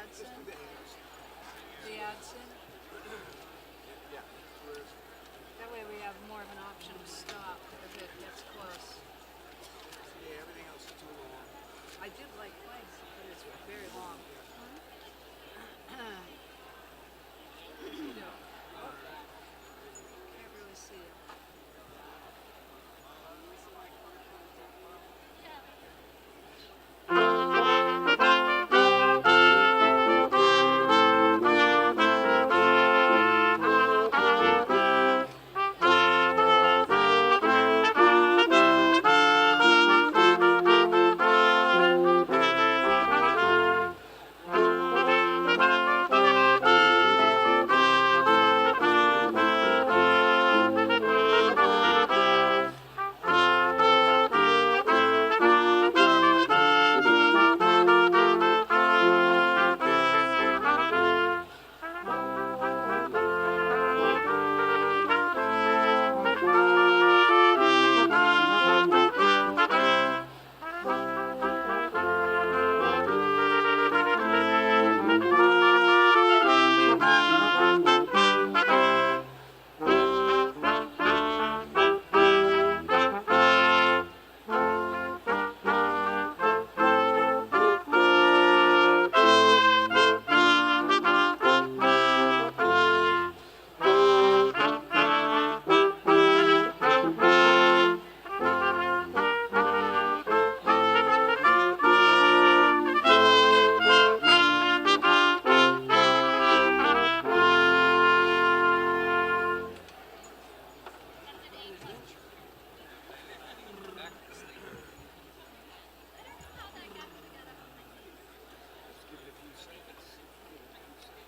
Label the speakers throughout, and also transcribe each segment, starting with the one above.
Speaker 1: Addison?
Speaker 2: Just do the A's.
Speaker 1: The Addison?
Speaker 2: Yeah.
Speaker 1: That way we have more of an option to stop if it gets close.
Speaker 2: Yeah, everything else is too long.
Speaker 1: I did like Quinns, but it's very long. You know, can't really see it.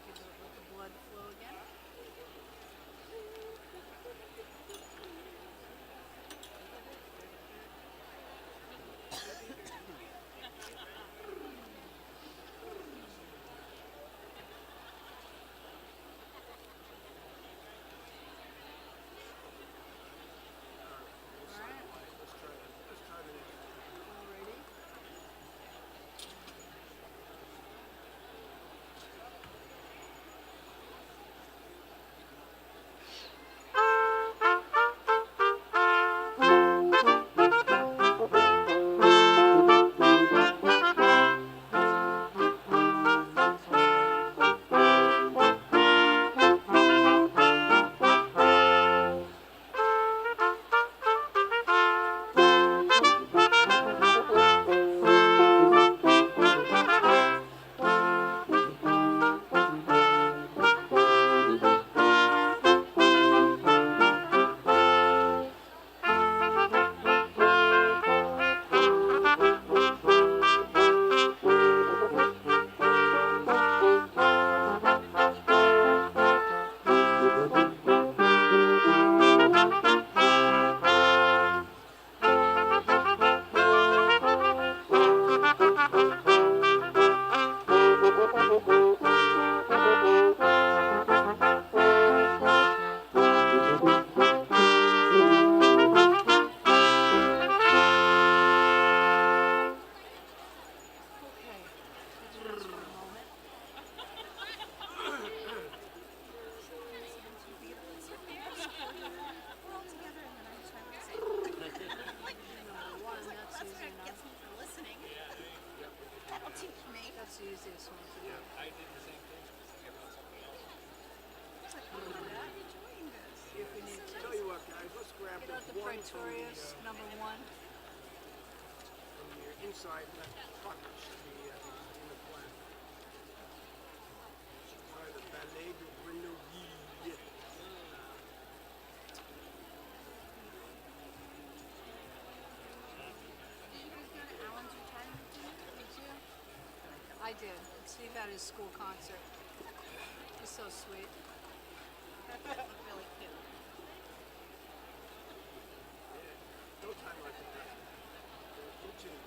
Speaker 1: Give it let the blood flow again.
Speaker 2: Let's try the next one.
Speaker 1: Alrighty. Okay. Let's rest for a moment. Number one, that's easy enough. That's the easiest one to do. Do that if we need to.
Speaker 2: Tell you what, guys, let's grab
Speaker 1: Get
Speaker 2: the
Speaker 1: out the
Speaker 2: one
Speaker 1: Praetorius, number one.
Speaker 2: from the inside left pocket should be in the plan. Try the ballet de Grenouille.
Speaker 1: I did. Steve had his school concert. He's so sweet. Really cute.
Speaker 2: No time like that. Routine.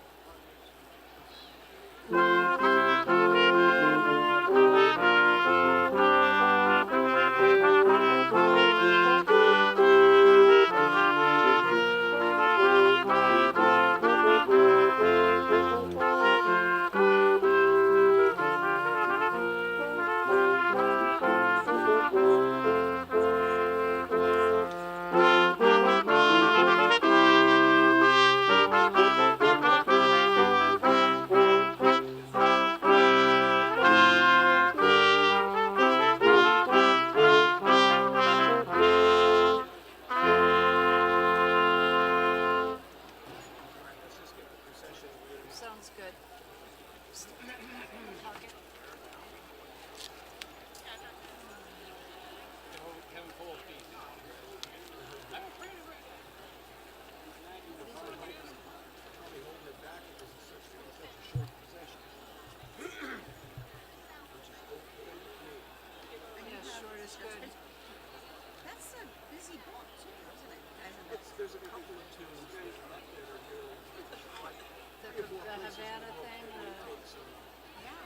Speaker 1: Havana thing,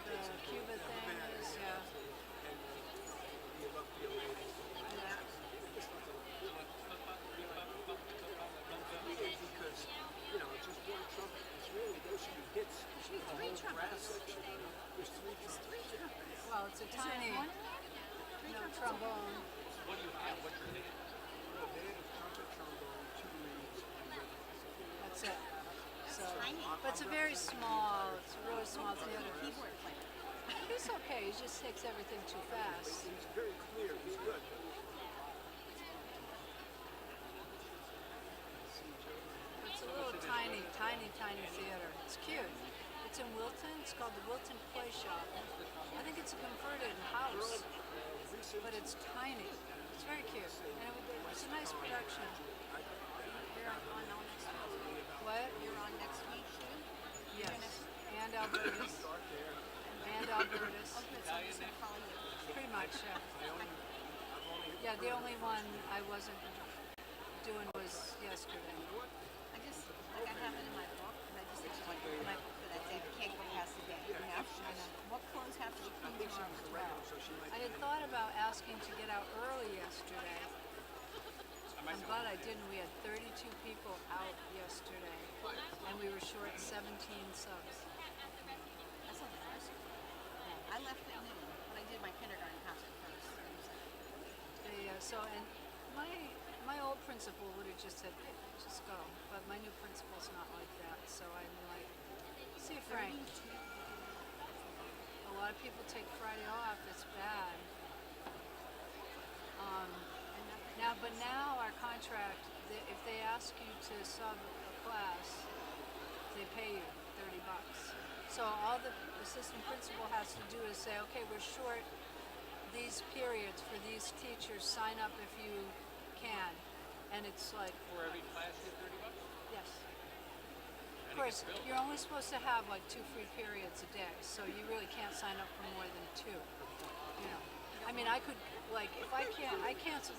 Speaker 1: the Cuba thing is, yeah.
Speaker 2: Because, just one trumpet. It's really, those should be hits.
Speaker 3: Should be
Speaker 2: The
Speaker 3: three
Speaker 2: whole brass
Speaker 3: trumpets.
Speaker 2: section. There's three trumpets.
Speaker 1: Well, it's a tiny trombone.
Speaker 2: The band of trumpet, trombone, two leads, and rhythm.
Speaker 1: That's it. So,
Speaker 3: tiny.
Speaker 1: but it's a very small. It's a really small theater.
Speaker 3: Keyboard player.
Speaker 1: He's okay. He just takes everything too fast.
Speaker 2: He's very clear. He's good.
Speaker 1: It's a little tiny theater. It's cute. It's in Wilton. It's called the Wilton Play Shop. I think it's a converted house, but it's tiny. It's very cute. And it's a nice production.
Speaker 3: You're on next week.
Speaker 1: What?
Speaker 3: You're on next week too?
Speaker 1: Yes. And Albertus. And Albertus.
Speaker 3: Oh, good. So I'm just gonna follow you.
Speaker 1: Pretty much, yeah. Yeah, the only one I wasn't doing was yesterday.
Speaker 3: I just, like, I have it in my book, and I just like my book for that day. I can't go past the day. I know. What clothes have to be cleaned tomorrow as well?
Speaker 1: I had thought about asking to get out early yesterday. I'm glad I didn't. We had 32 people out yesterday, and we were short 17 subs.
Speaker 3: That's not the first. I left at noon, but I did my kindergarten concert first.
Speaker 1: And my old principal would have just said, hey, just go. But my new principal's not like that, so I'm like, see you, Frank. A lot of people take Friday off. It's bad. Now our contract, if they ask you to sub a class, they pay you $30. So all the assistant principal has to do is say, okay, we're short these periods for these teachers. Sign up if you can, and it's like
Speaker 4: For every class, you get $30?
Speaker 1: yes. Of course, you're only supposed to have like 2 free periods a day, so you really can't sign up for more than 2. I mean, I could, like, if I can't, I cancel.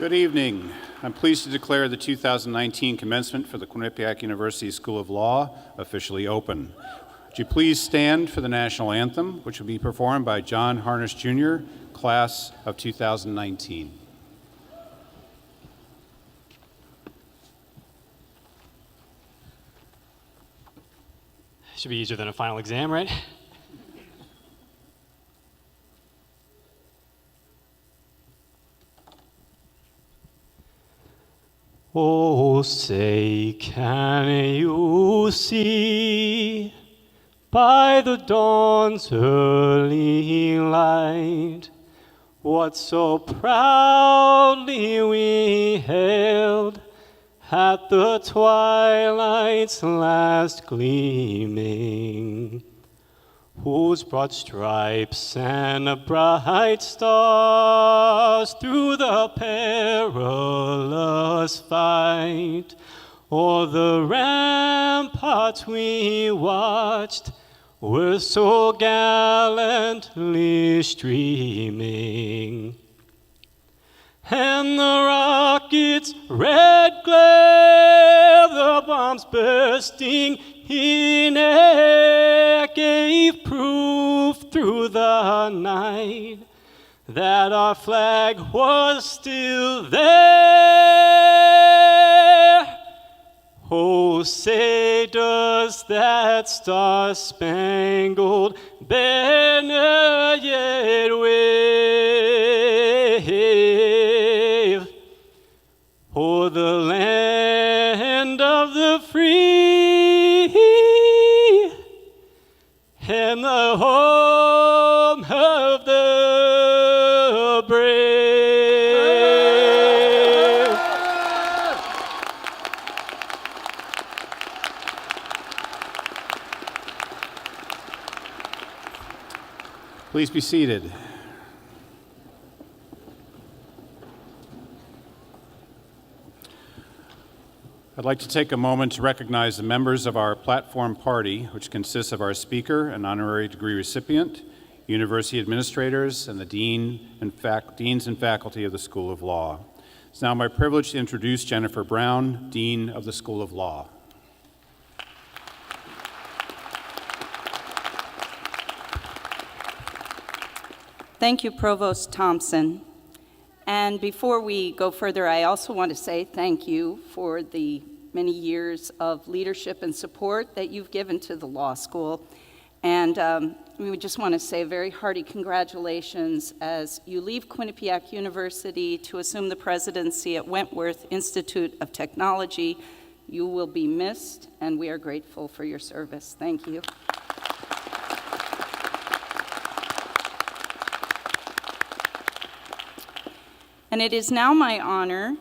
Speaker 4: Good evening. I'm pleased to declare the 2019 commencement for the Quinnipiac University School of Law officially open. Would you please stand for the national anthem, which will be performed by John Harness Jr., class of 2019.
Speaker 5: Should be easier than a final exam, right? Oh, say, can you see by the dawn's early light what so proudly we hailed at the twilight's last gleaming, whose broad stripes and bright stars through the perilous fight o'er the ramparts we watched were so gallantly streaming. And the rocket's red glare, the bombs bursting in air, gave proof through the night that our flag was still there. Oh, say, does that star-spangled banner yet wave o'er the land of the free and the home of the brave?
Speaker 4: Please be seated. I'd like to take a moment to recognize the members of our platform party, which consists of our speaker and honorary degree recipient, university administrators, and the deans and faculty of the School of Law. It's now my privilege to introduce Jennifer Brown, Dean of the School of Law.
Speaker 6: Thank you, Provost Thompson. And before we go further, I also want to say thank you for the many years of leadership and support that you've given to the law school. And we just want to say a very hearty congratulations as you leave Quinnipiac University to assume the presidency at Wentworth Institute of Technology. You will be missed, and we are grateful for your service. Thank you. And it is now my honor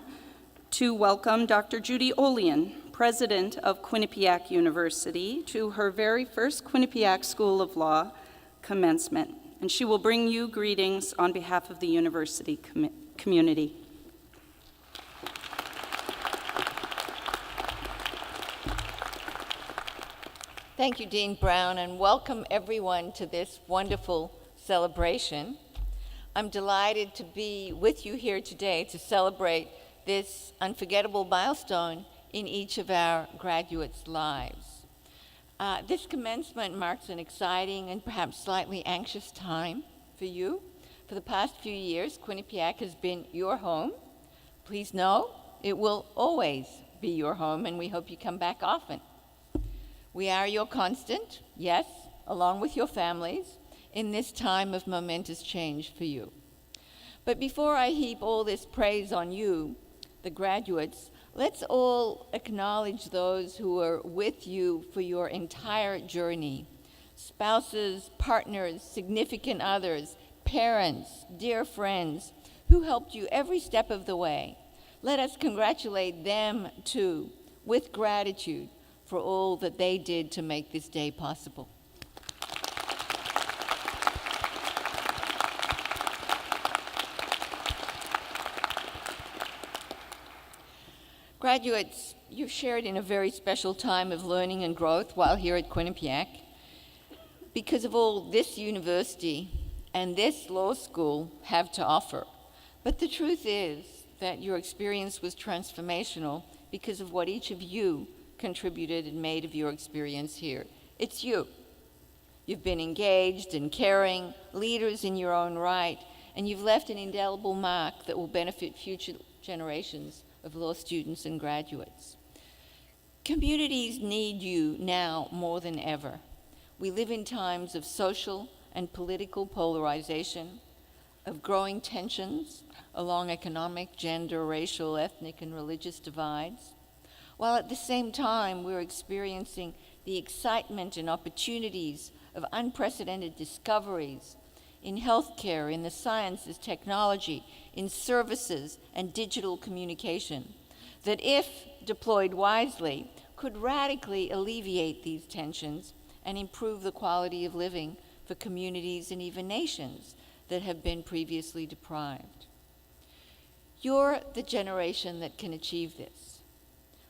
Speaker 6: to welcome Dr. Judy Olian, President of Quinnipiac University, to her very first Quinnipiac School of Law commencement. And she will bring you greetings on behalf of the university community.
Speaker 3: Thank you, Dean Brown, and welcome everyone to this wonderful celebration. I'm delighted to be with you here today to celebrate this unforgettable milestone in each of our graduates' lives. This commencement marks an exciting and perhaps slightly anxious time for you. For the past few years, Quinnipiac has been your home. Please know it will always be your home, and we hope you come back often. We are your constant, yes, along with your families, in this time of momentous change for you. But before I heap all this praise on you, the graduates, let's all acknowledge those who are with you for your entire journey. Spouses, partners, significant others, parents, dear friends, who helped you every step of the way. Let us congratulate them too, with gratitude for all that they did to make this day possible. Graduates, you've shared in a very special time of learning and growth while here at Quinnipiac. Because of all this university and this law school have to offer. But the truth is that your experience was transformational because of what each of you contributed and made of your experience here. It's you. You've been engaged and caring, leaders in your own right, and you've left an indelible mark that will benefit future generations of law students and graduates. Communities need you now more than ever. We live in times of social and political polarization, of growing tensions along economic, gender, racial, ethnic, and religious divides, while at the same time we're experiencing the excitement and opportunities of unprecedented discoveries in healthcare, in the sciences, technology, in services, and digital communication, that if deployed wisely, could radically alleviate these tensions and improve the quality of living for communities and even nations that have been previously deprived. You're the generation that can achieve this.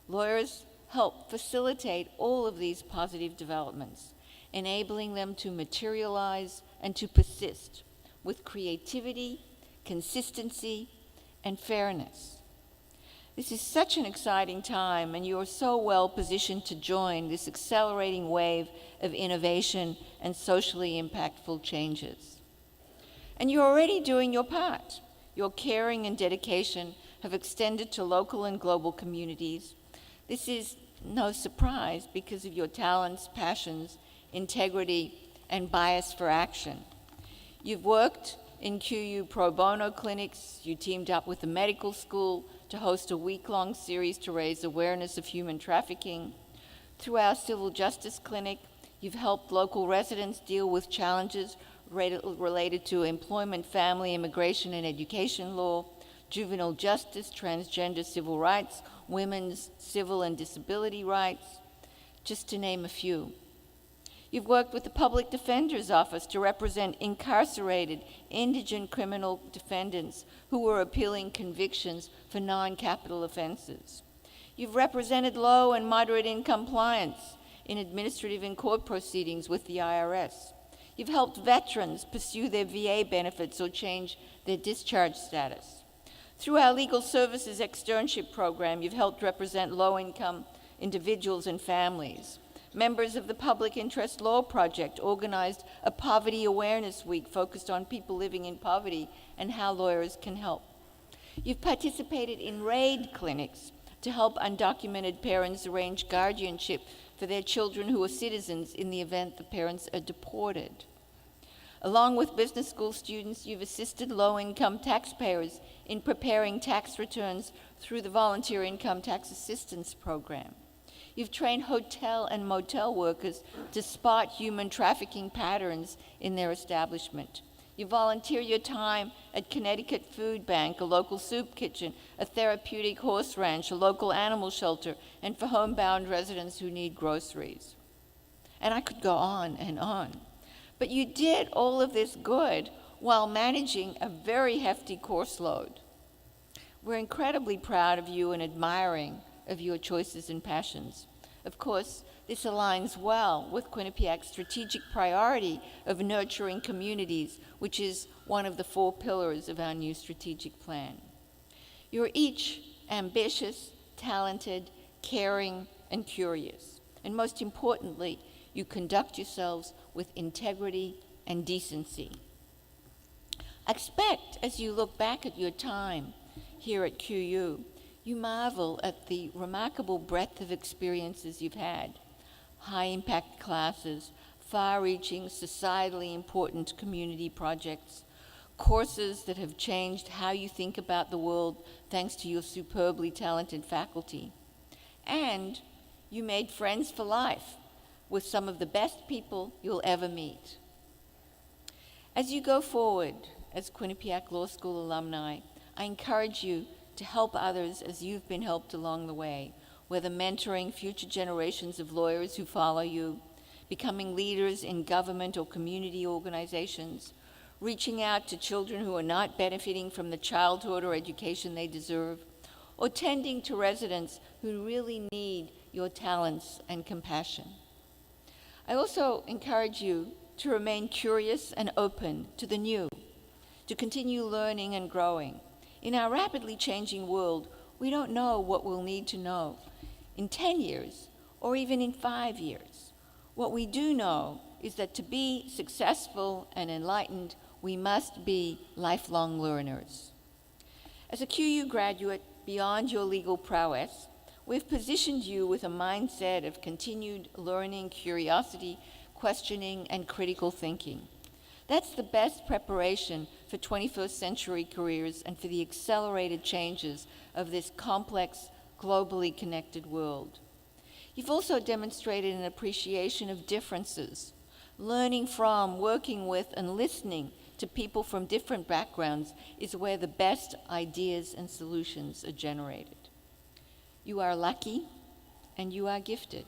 Speaker 3: Lawyers help facilitate all of these positive developments, enabling them to materialize and to persist with creativity, consistency, and fairness. This is such an exciting time, and you are so well positioned to join this accelerating wave of innovation and socially impactful changes. And you're already doing your part. Your caring and dedication have extended to local and global communities. This is no surprise because of your talents, passions, integrity, and bias for action. You've worked in QU pro bono clinics. You teamed up with the medical school to host a week-long series to raise awareness of human trafficking. Through our civil justice clinic, you've helped local residents deal with challenges related to employment, family, immigration, and education law, juvenile justice, transgender civil rights, women's civil and disability rights, just to name a few. You've worked with the Public Defender's Office to represent incarcerated indigent criminal defendants who were appealing convictions for non-capital offenses. You've represented low and moderate income clients in administrative and court proceedings with the IRS. You've helped veterans pursue their VA benefits or change their discharge status. Through our legal services externship program, you've helped represent low-income individuals and families. Members of the Public Interest Law Project organized a Poverty Awareness Week focused on people living in poverty and how lawyers can help. You've participated in RAID clinics to help undocumented parents arrange guardianship for their children who are citizens in the event the parents are deported. Along with business school students, you've assisted low-income taxpayers in preparing tax returns through the Volunteer Income Tax Assistance Program. You've trained hotel and motel workers to spot human trafficking patterns in their establishment. You volunteer your time at Connecticut Food Bank, a local soup kitchen, a therapeutic horse ranch, a local animal shelter, and for homebound residents who need groceries. And I could go on and on. But you did all of this good while managing a very hefty course load. We're incredibly proud of you and admiring of your choices and passions. Of course, this aligns well with Quinnipiac's strategic priority of nurturing communities, which is one of the 4 pillars of our new strategic plan. You're each ambitious, talented, caring, and curious. And most importantly, you conduct yourselves with integrity and decency. I expect, as you look back at your time here at QU, you marvel at the remarkable breadth of experiences you've had. High-impact classes, far-reaching, societally important community projects, courses that have changed how you think about the world thanks to your superbly talented faculty. And you made friends for life with some of the best people you'll ever meet. As you go forward as Quinnipiac Law School alumni, I encourage you to help others as you've been helped along the way, whether mentoring future generations of lawyers who follow you, becoming leaders in government or community organizations, reaching out to children who are not benefiting from the childhood or education they deserve, or tending to residents who really need your talents and compassion. I also encourage you to remain curious and open to the new, to continue learning and growing. In our rapidly changing world, we don't know what we'll need to know in 10 years or even in 5 years. What we do know is that to be successful and enlightened, we must be lifelong learners. As a QU graduate, beyond your legal prowess, we've positioned you with a mindset of continued learning, curiosity, questioning, and critical thinking. That's the best preparation for 21st century careers and for the accelerated changes of this complex, globally connected world. You've also demonstrated an appreciation of differences, learning from, working with, and listening to people from different backgrounds is where the best ideas and solutions are generated. You are lucky and you are gifted.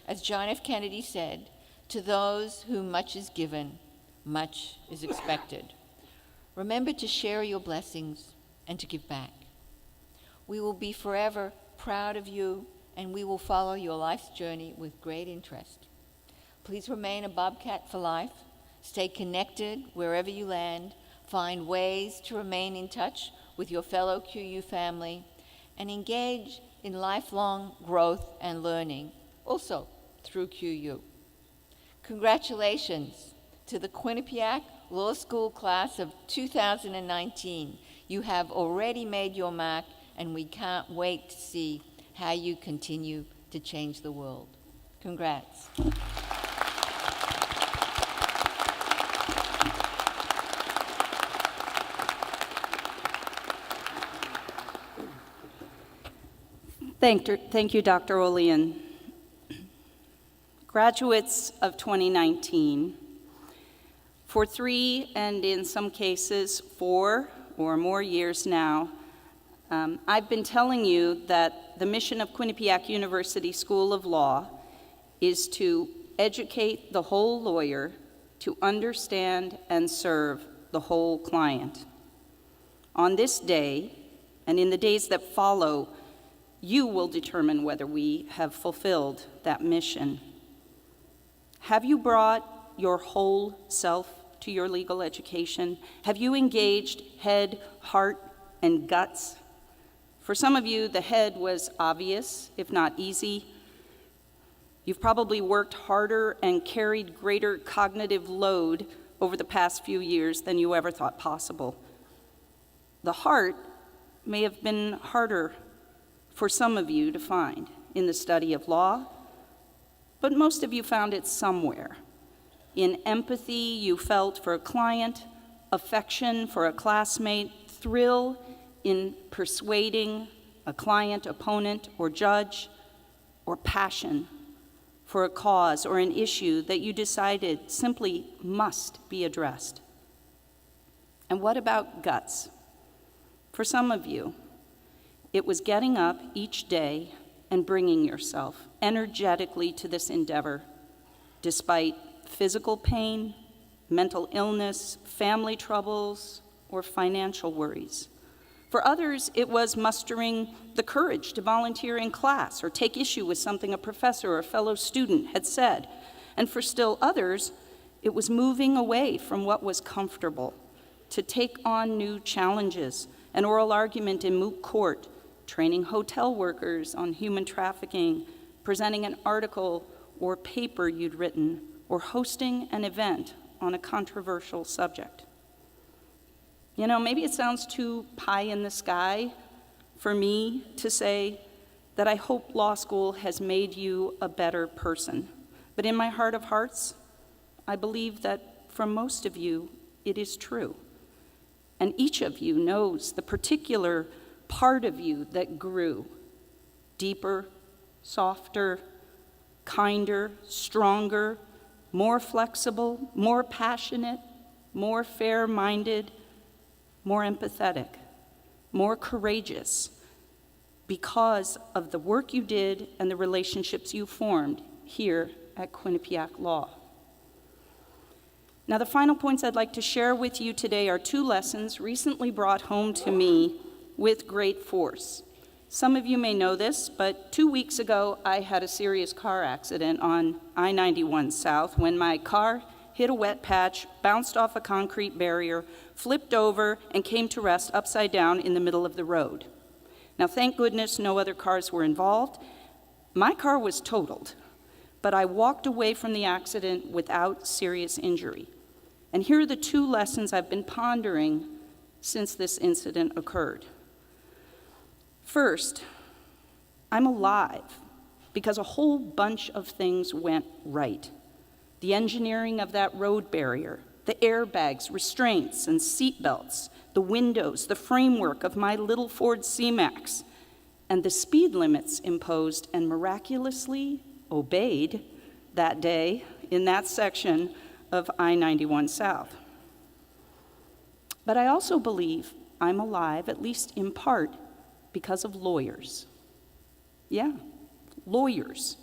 Speaker 3: As John F. Kennedy said, to those whom much is given, much is expected. Remember to share your blessings and to give back. We will be forever proud of you, and we will follow your life's journey with great interest. Please remain a Bobcat for life. Stay connected wherever you land. Find ways to remain in touch with your fellow QU family, and engage in lifelong growth and learning, also through QU. Congratulations to the Quinnipiac Law School class of 2019. You have already made your mark, and we can't wait to see how you continue to change the world. Congrats.
Speaker 6: Thank you, Dr. Olean. Graduates of 2019, for 3 and in some cases 4 or more years now, I've been telling you that the mission of Quinnipiac University School of Law is to educate the whole lawyer to understand and serve the whole client. On this day, and in the days that follow, you will determine whether we have fulfilled that mission. Have you brought your whole self to your legal education? Have you engaged head, heart, and guts? For some of you, the head was obvious, if not easy. You've probably worked harder and carried greater cognitive load over the past few years than you ever thought possible. The heart may have been harder for some of you to find in the study of law, but most of you found it somewhere. In empathy you felt for a client, affection for a classmate, thrill in persuading a client, opponent, or judge, or passion for a cause or an issue that you decided simply must be addressed. And what about guts? For some of you, it was getting up each day and bringing yourself energetically to this endeavor, despite physical pain, mental illness, family troubles, or financial worries. For others, it was mustering the courage to volunteer in class or take issue with something a professor or a fellow student had said. And for still others, it was moving away from what was comfortable to take on new challenges, an oral argument in moot court, training hotel workers on human trafficking, presenting an article or paper you'd written, or hosting an event on a controversial subject. You know, maybe it sounds too pie in the sky for me to say that I hope law school has made you a better person. But in my heart of hearts, I believe that for most of you, it is true. And each of you knows the particular part of you that grew deeper, softer, kinder, stronger, more flexible, more passionate, more fair-minded, more empathetic, more courageous, because of the work you did and the relationships you formed here at Quinnipiac Law. Now, the final points I'd like to share with you today are 2 lessons recently brought home to me with great force. Some of you may know this, but 2 weeks ago, I had a serious car accident on I-91 South when my car hit a wet patch, bounced off a concrete barrier, flipped over, and came to rest upside down in the middle of the road. Now, thank goodness no other cars were involved. My car was totaled, but I walked away from the accident without serious injury. And here are the two lessons I've been pondering since this incident occurred. First, I'm alive because a whole bunch of things went right. The engineering of that road barrier, the airbags, restraints, and seat belts, the windows, the framework of my little Ford C-Max, and the speed limits imposed and miraculously obeyed that day in that section of I-91 South. But I also believe I'm alive, at least in part, because of lawyers. Yeah, lawyers.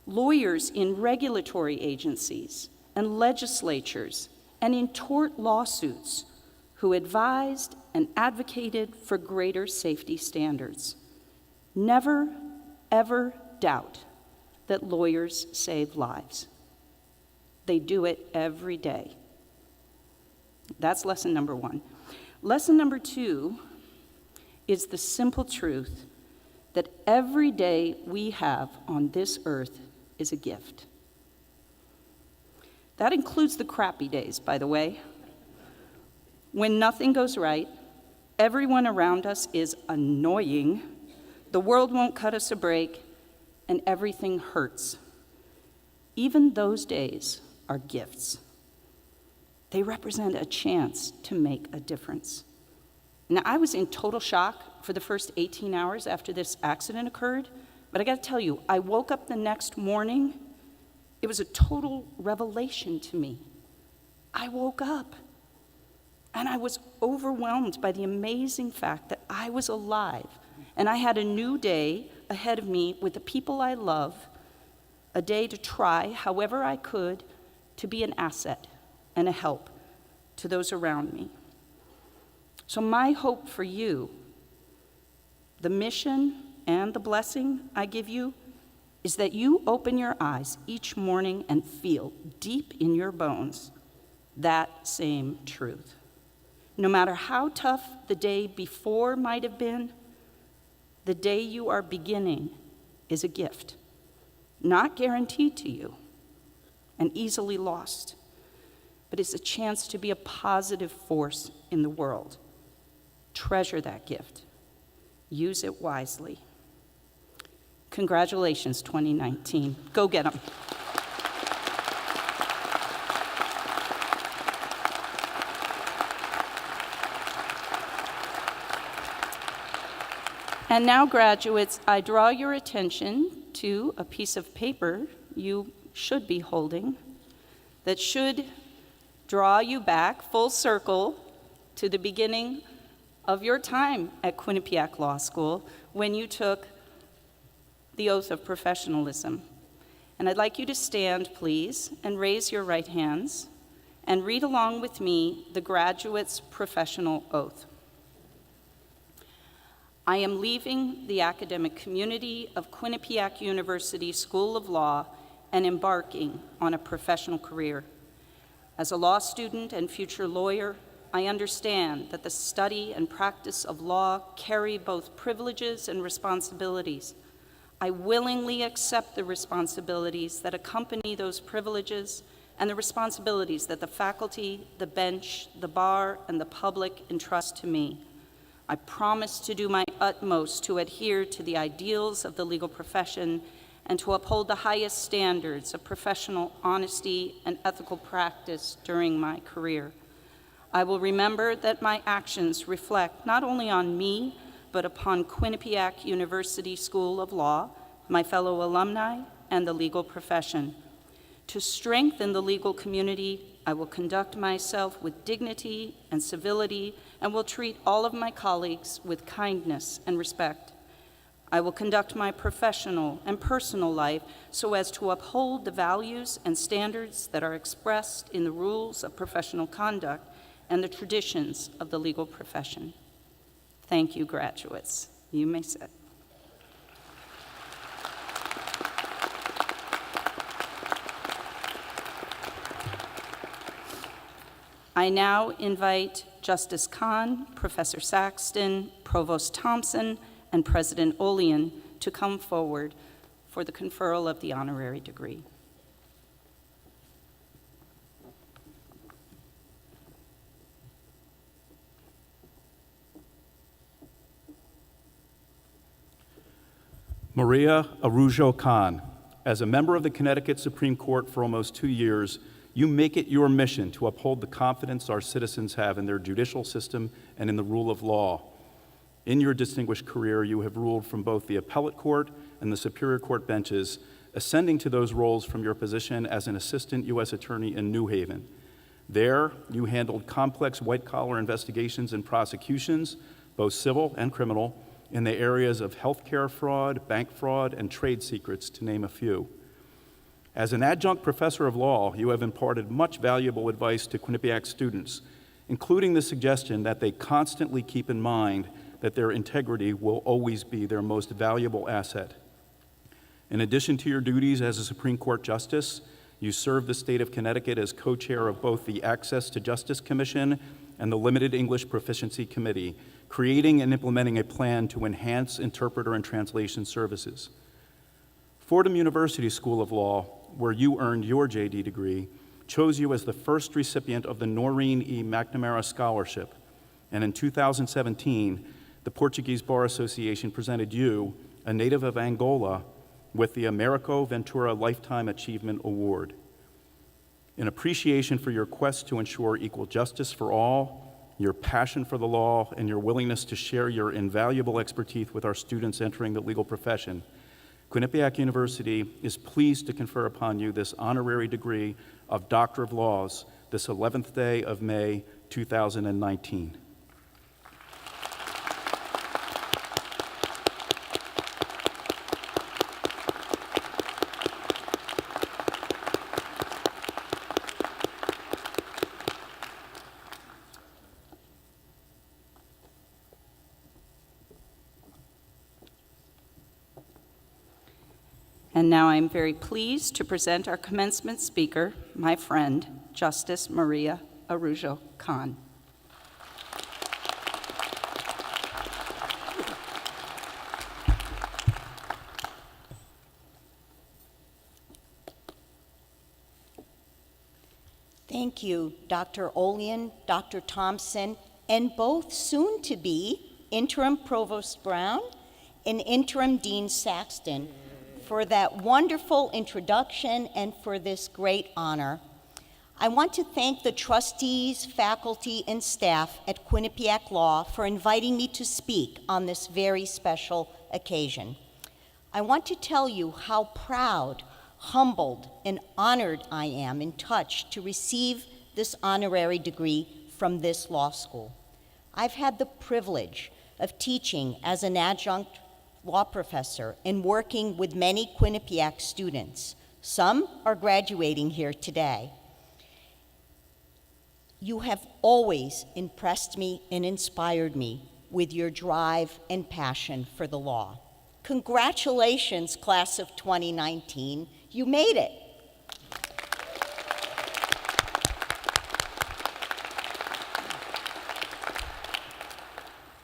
Speaker 6: Lawyers in regulatory agencies and legislatures and in tort lawsuits who advised and advocated for greater safety standards. Never, ever doubt that lawyers save lives. They do it every day. That's lesson number one. Lesson number two is the simple truth that every day we have on this earth is a gift. That includes the crappy days, by the way. When nothing goes right, everyone around us is annoying, the world won't cut us a break, and everything hurts. Even those days are gifts. They represent a chance to make a difference. Now, I was in total shock for the first 18 hours after this accident occurred, but I gotta tell you, I woke up the next morning, it was a total revelation to me. I woke up and I was overwhelmed by the amazing fact that I was alive and I had a new day ahead of me with the people I love, a day to try, however I could, to be an asset and a help to those around me. So my hope for you, the mission and the blessing I give you, is that you open your eyes each morning and feel deep in your bones that same truth. No matter how tough the day before might have been, the day you are beginning is a gift, not guaranteed to you and easily lost, but it's a chance to be a positive force in the world. Treasure that gift. Use it wisely. Congratulations, 2019. Go get them. And now, graduates, I draw your attention to a piece of paper you should be holding that should draw you back full circle to the beginning of your time at Quinnipiac Law School when you took the oath of professionalism. And I'd like you to stand, please, and raise your right hands and read along with me the graduate's professional oath. I am leaving the academic community of Quinnipiac University School of Law and embarking on a professional career. As a law student and future lawyer, I understand that the study and practice of law carry both privileges and responsibilities. I willingly accept the responsibilities that accompany those privileges and the responsibilities that the faculty, the bench, the bar, and the public entrust to me. I promise to do my utmost to adhere to the ideals of the legal profession and to uphold the highest standards of professional honesty and ethical practice during my career. I will remember that my actions reflect not only on me, but upon Quinnipiac University School of Law, my fellow alumni, and the legal profession. To strengthen the legal community, I will conduct myself with dignity and civility and will treat all of my colleagues with kindness and respect. I will conduct my professional and personal life so as to uphold the values and standards that are expressed in the rules of professional conduct and the traditions of the legal profession. Thank you, graduates. You may sit. I now invite Justice Kahn, Professor Saxton, Provost Thompson, and President Olian to come forward for the conferral of the honorary degree.
Speaker 7: Maria Araujo Khan, as a member of the Connecticut Supreme Court for almost 2 years, you make it your mission to uphold the confidence our citizens have in their judicial system and in the rule of law. In your distinguished career, you have ruled from both the appellate court and the Superior Court benches, ascending to those roles from your position as an assistant U.S. attorney in New Haven. There, you handled complex white-collar investigations and prosecutions, both civil and criminal, in the areas of healthcare fraud, bank fraud, and trade secrets, to name a few. As an adjunct professor of law, you have imparted much valuable advice to Quinnipiac students, including the suggestion that they constantly keep in mind that their integrity will always be their most valuable asset. In addition to your duties as a Supreme Court justice, you serve the state of Connecticut as co-chair of both the Access to Justice Commission and the Limited English Proficiency Committee, creating and implementing a plan to enhance interpreter and translation services. Fordham University School of Law, where you earned your JD degree, chose you as the first recipient of the Noreen E. McNamara Scholarship, and in 2017, the Portuguese Bar Association presented you, a native of Angola, with the Americo Ventura Lifetime Achievement Award. In appreciation for your quest to ensure equal justice for all, your passion for the law, and your willingness to share your invaluable expertise with our students entering the legal profession, Quinnipiac University is pleased to confer upon you this honorary degree of Doctor of Laws this 11th day of May, 2019.
Speaker 6: And now I'm very pleased to present our commencement speaker, my friend, Justice Maria Araujo Khan.
Speaker 8: Thank you, Dr. Olian, Dr. Thompson, and both soon-to-be Interim Provost Brown and Interim Dean Saxton for that wonderful introduction and for this great honor. I want to thank the trustees, faculty, and staff at Quinnipiac Law for inviting me to speak on this very special occasion. I want to tell you how proud, humbled, and honored I am and touched to receive this honorary degree from this law school. I've had the privilege of teaching as an adjunct law professor and working with many Quinnipiac students. Some are graduating here today. You have always impressed me and inspired me with your drive and passion for the law. Congratulations, class of 2019. You made it.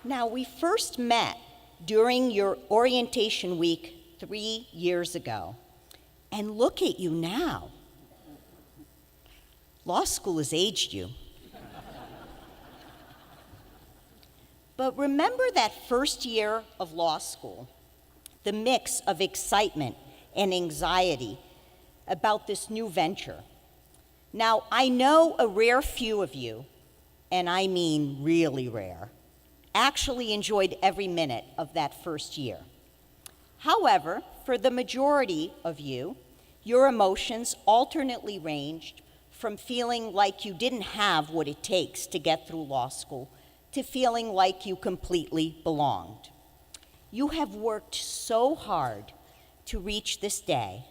Speaker 8: Now, we first met during your orientation week 3 years ago. And look at you now. Law school has aged you. But remember that first year of law school, the mix of excitement and anxiety about this new venture. Now, I know a rare few of you, and I mean really rare, actually enjoyed every minute of that first year. However, for the majority of you, your emotions alternately ranged from feeling like you didn't have what it takes to get through law school to feeling like you completely belonged. You have worked so hard to reach this day.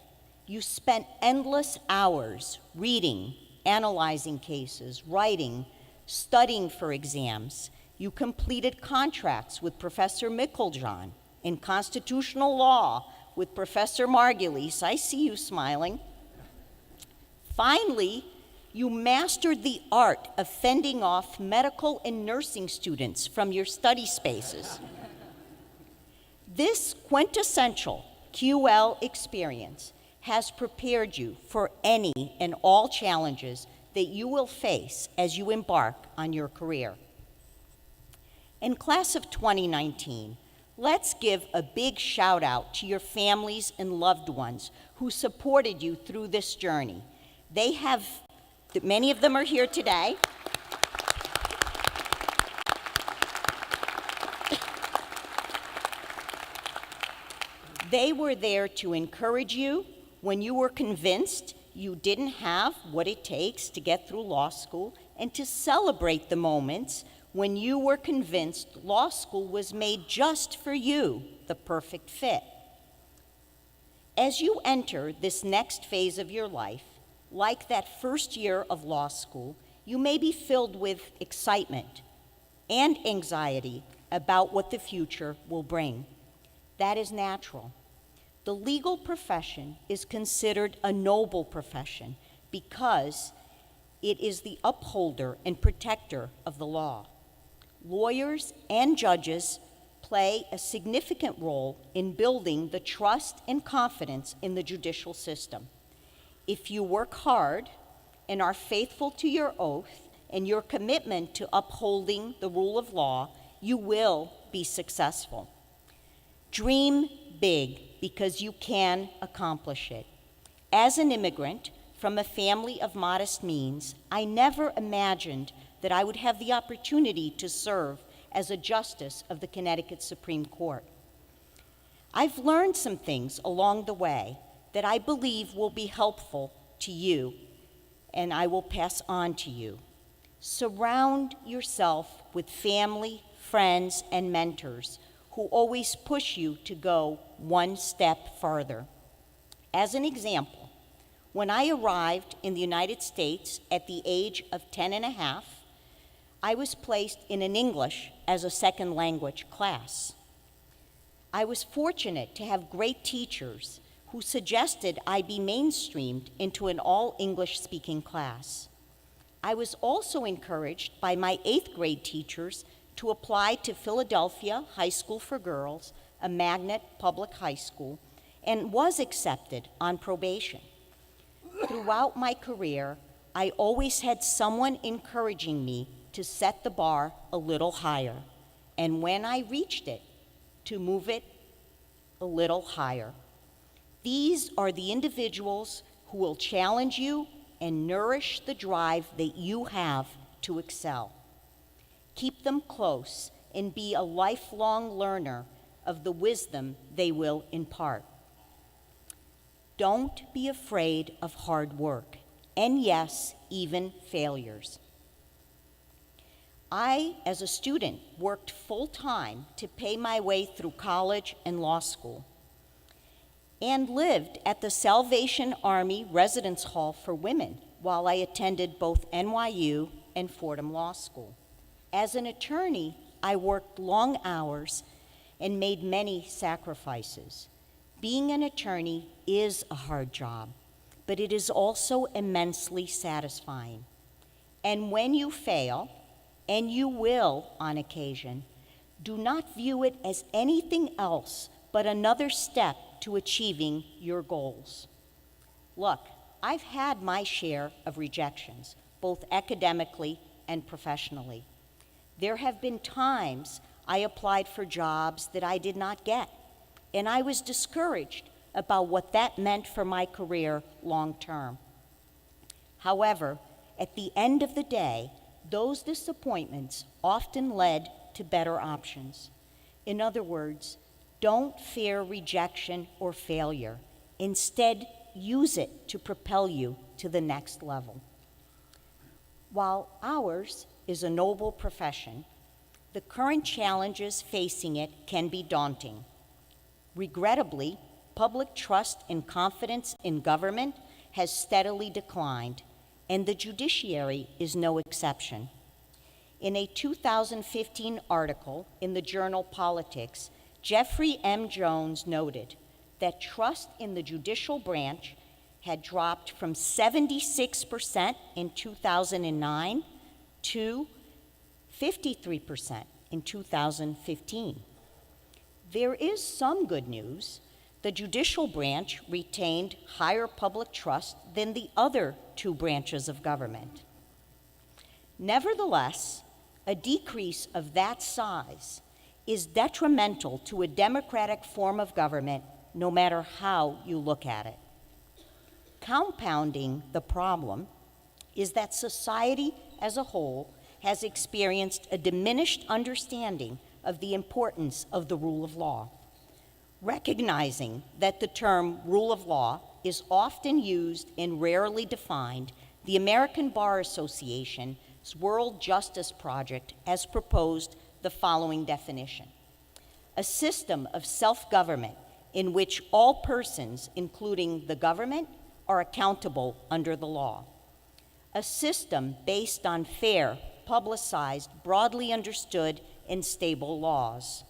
Speaker 8: You spent endless hours reading, analyzing cases, writing, studying for exams. You completed contracts with Professor Mickeljohn in constitutional law with Professor Margulies. I see you smiling. Finally, You mastered the art of fending off medical and nursing students from your study spaces. This quintessential QL experience has prepared you for any and all challenges that you will face as you embark on your career. In class of 2019, let's give a big shout out to your families and loved ones who supported you through this journey. Many of them are here today. They were there to encourage you when you were convinced you didn't have what it takes to get through law school, and to celebrate the moments when you were convinced law school was made just for you, the perfect fit. As you enter this next phase of your life, like that first year of law school, you may be filled with excitement and anxiety about what the future will bring. That is natural. The legal profession is considered a noble profession because it is the upholder and protector of the law. Lawyers and judges play a significant role in building the trust and confidence in the judicial system. If you work hard and are faithful to your oath and your commitment to upholding the rule of law, you will be successful. Dream big, because you can accomplish it. As an immigrant from a family of modest means, I never imagined that I would have the opportunity to serve as a justice of the Connecticut Supreme Court. I've learned some things along the way that I believe will be helpful to you, and I will pass on to you. Surround yourself with family, friends, and mentors who always push you to go one step farther. As an example, when I arrived in the United States at the age of 10 and a half, I was placed in an English as a second language class. I was fortunate to have great teachers who suggested I be mainstreamed into an all-English speaking class. I was also encouraged by my 8th grade teachers to apply to Philadelphia High School for Girls, a magnet public high school, and was accepted on probation. Throughout my career, I always had someone encouraging me to set the bar a little higher, and when I reached it, to move it a little higher. These are the individuals who will challenge you and nourish the drive that you have to excel. Keep them close and be a lifelong learner of the wisdom they will impart. Don't be afraid of hard work, and yes, even failures. I, as a student, worked full-time to pay my way through college and law school, and lived at the Salvation Army Residence Hall for Women while I attended both NYU and Fordham Law School. As an attorney, I worked long hours and made many sacrifices. Being an attorney is a hard job, but it is also immensely satisfying. And when you fail, and you will on occasion, do not view it as anything else but another step to achieving your goals. Look, I've had my share of rejections, both academically and professionally. There have been times I applied for jobs that I did not get, and I was discouraged about what that meant for my career long term. However, at the end of the day, those disappointments often led to better options. In other words, don't fear rejection or failure. Instead, use it to propel you to the next level. While ours is a noble profession, the current challenges facing it can be daunting. Regrettably, public trust and confidence in government has steadily declined, and the judiciary is no exception. In a 2015 article in the journal Politics, Jeffrey M. Jones noted that trust in the judicial branch had dropped from 76% in 2009 to 53% in 2015. There is some good news. The judicial branch retained higher public trust than the other two branches of government. Nevertheless, a decrease of that size is detrimental to a democratic form of government, no matter how you look at it. Compounding the problem is that society as a whole has experienced a diminished understanding of the importance of the rule of law. Recognizing that the term rule of law is often used and rarely defined, the American Bar Association's World Justice Project has proposed the following definition: a system of self-government in which all persons, including the government, are accountable under the law. A system based on fair, publicized, broadly understood, and stable laws.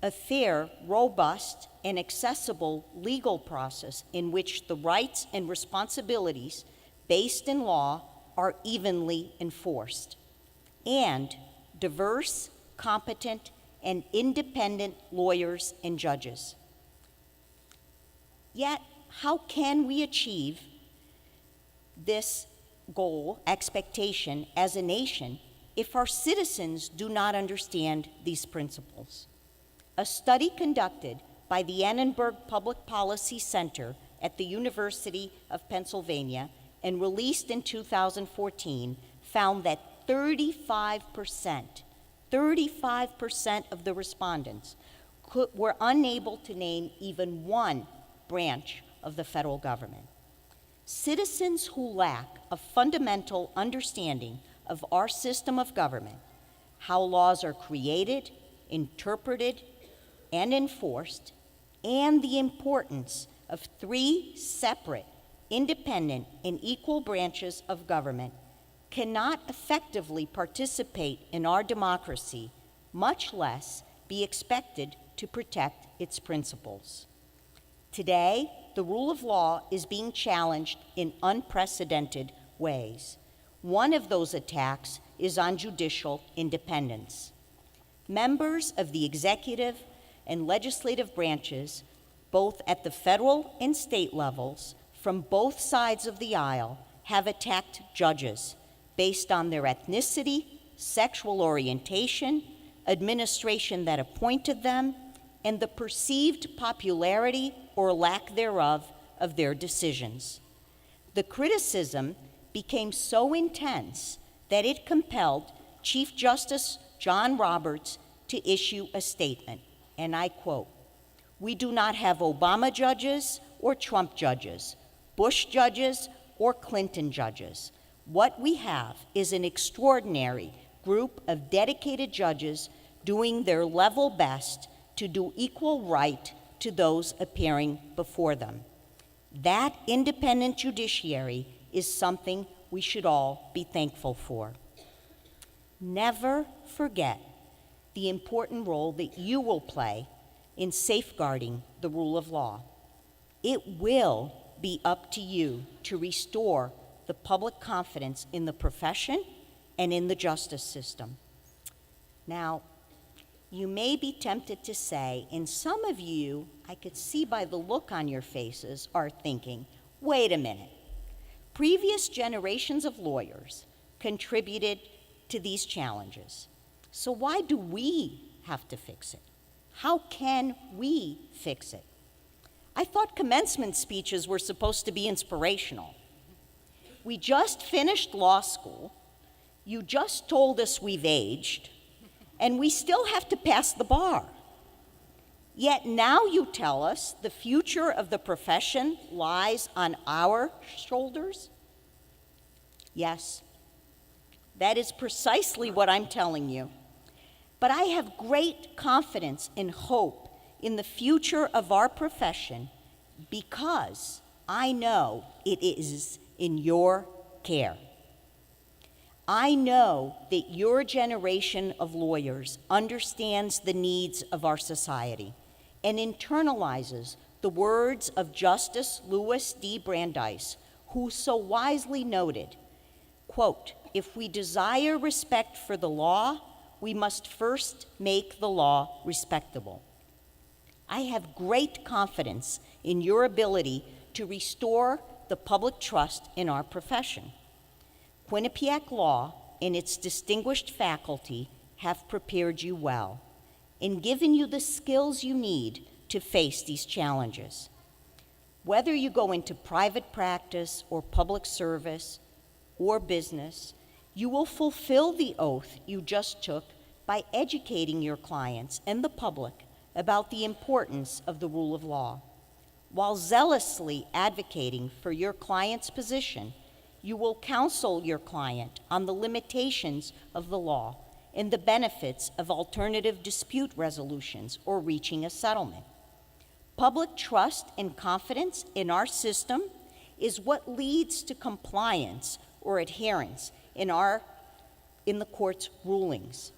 Speaker 8: A fair, robust, and accessible legal process in which the rights and responsibilities based in law are evenly enforced. And diverse, competent, and independent lawyers and judges. Yet, how can we achieve this goal, expectation, as a nation if our citizens do not understand these principles? A study conducted by the Annenberg Public Policy Center at the University of Pennsylvania and released in 2014 found that 35% of the respondents were unable to name even one branch of the federal government. Citizens who lack a fundamental understanding of our system of government, how laws are created, interpreted, and enforced, and the importance of three separate, independent, and equal branches of government cannot effectively participate in our democracy, much less be expected to protect its principles. Today, the rule of law is being challenged in unprecedented ways. One of those attacks is on judicial independence. Members of the executive and legislative branches, both at the federal and state levels, from both sides of the aisle, have attacked judges based on their ethnicity, sexual orientation, administration that appointed them, and the perceived popularity or lack thereof of their decisions. The criticism became so intense that it compelled Chief Justice John Roberts to issue a statement, and I quote, "We do not have Obama judges or Trump judges, Bush judges or Clinton judges. What we have is an extraordinary group of dedicated judges doing their level best to do equal right to those appearing before them. That independent judiciary is something we should all be thankful for." Never forget the important role that you will play in safeguarding the rule of law. It will be up to you to restore the public confidence in the profession and in the justice system. Now, you may be tempted to say, and some of you, I could see by the look on your faces, are thinking, wait a minute. Previous generations of lawyers contributed to these challenges. So why do we have to fix it? How can we fix it? I thought commencement speeches were supposed to be inspirational. We just finished law school. You just told us we've aged, and we still have to pass the bar. Yet now you tell us the future of the profession lies on our shoulders? Yes, that is precisely what I'm telling you. But I have great confidence and hope in the future of our profession because I know it is in your care. I know that your generation of lawyers understands the needs of our society and internalizes the words of Justice Louis D. Brandeis, who so wisely noted, quote, "If we desire respect for the law, we must first make the law respectable." I have great confidence in your ability to restore the public trust in our profession. Quinnipiac Law and its distinguished faculty have prepared you well and given you the skills you need to face these challenges. Whether you go into private practice or public service or business, you will fulfill the oath you just took by educating your clients and the public about the importance of the rule of law. While zealously advocating for your client's position, you will counsel your client on the limitations of the law and the benefits of alternative dispute resolutions or reaching a settlement. Public trust and confidence in our system is what leads to compliance or adherence in the court's rulings.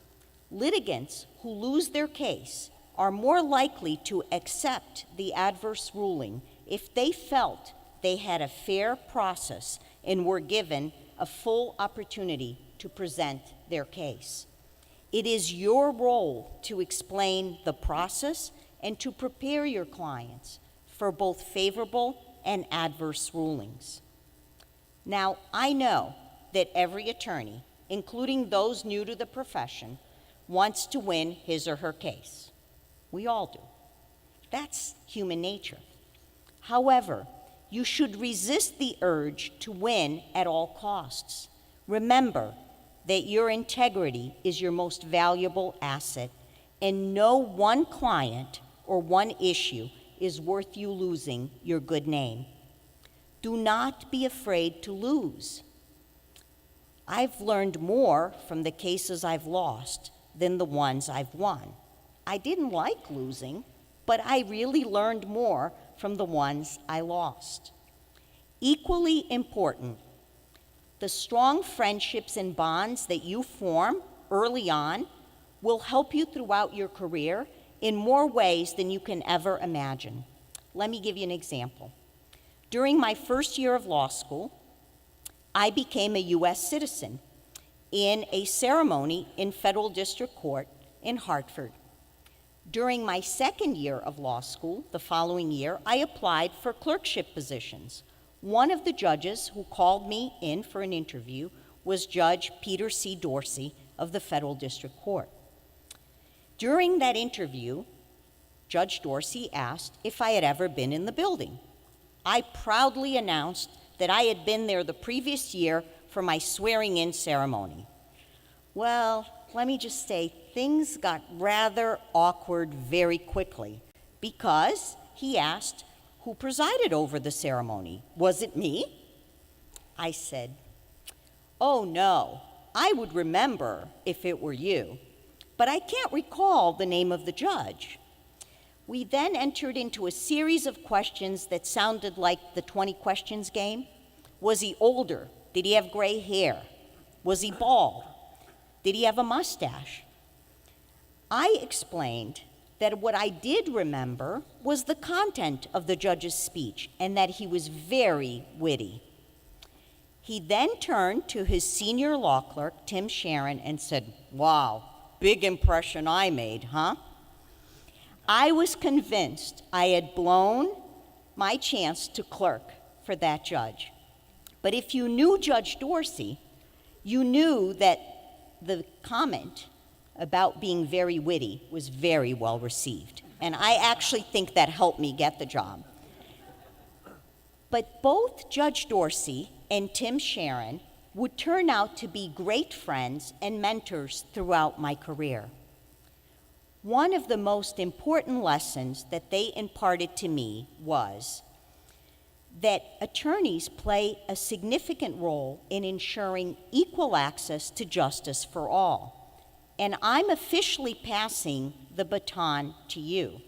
Speaker 8: Litigants who lose their case are more likely to accept the adverse ruling if they felt they had a fair process and were given a full opportunity to present their case. It is your role to explain the process and to prepare your clients for both favorable and adverse rulings. Now, I know that every attorney, including those new to the profession, wants to win his or her case. We all do. That's human nature. However, you should resist the urge to win at all costs. Remember that your integrity is your most valuable asset, and no one client or one issue is worth you losing your good name. Do not be afraid to lose. I've learned more from the cases I've lost than the ones I've won. I didn't like losing, but I really learned more from the ones I lost. Equally important, the strong friendships and bonds that you form early on will help you throughout your career in more ways than you can ever imagine. Let me give you an example. During my first year of law school, I became a U.S. citizen in a ceremony in federal district court in Hartford. During my second year of law school, the following year, I applied for clerkship positions. One of the judges who called me in for an interview was Judge Peter C. Dorsey of the Federal District Court. During that interview, Judge Dorsey asked if I had ever been in the building. I proudly announced that I had been there the previous year for my swearing-in ceremony. Well, let me just say, things got rather awkward very quickly because he asked who presided over the ceremony. Was it me? I said, "Oh no, I would remember if it were you, but I can't recall the name of the judge." We then entered into a series of questions that sounded like the 20 questions game. Was he older? Did he have gray hair? Was he bald? Did he have a mustache? I explained that what I did remember was the content of the judge's speech and that he was very witty. He then turned to his senior law clerk, Tim Sharon, and said, "Wow, big impression I made, huh?" I was convinced I had blown my chance to clerk for that judge. But if you knew Judge Dorsey, you knew that the comment about being very witty was very well received. And I actually think that helped me get the job. But both Judge Dorsey and Tim Sharon would turn out to be great friends and mentors throughout my career. One of the most important lessons that they imparted to me was that attorneys play a significant role in ensuring equal access to justice for all. And I'm officially passing the baton to you.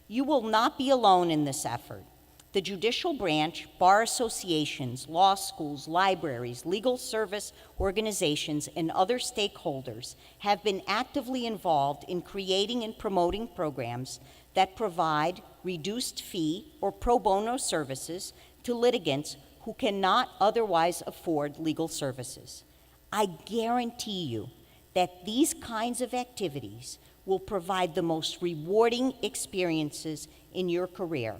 Speaker 8: You will not be alone in this effort. The judicial branch, bar associations, law schools, libraries, legal service organizations, and other stakeholders have been actively involved in creating and promoting programs that provide reduced fee or pro bono services to litigants who cannot otherwise afford legal services. I guarantee you that these kinds of activities will provide the most rewarding experiences in your career,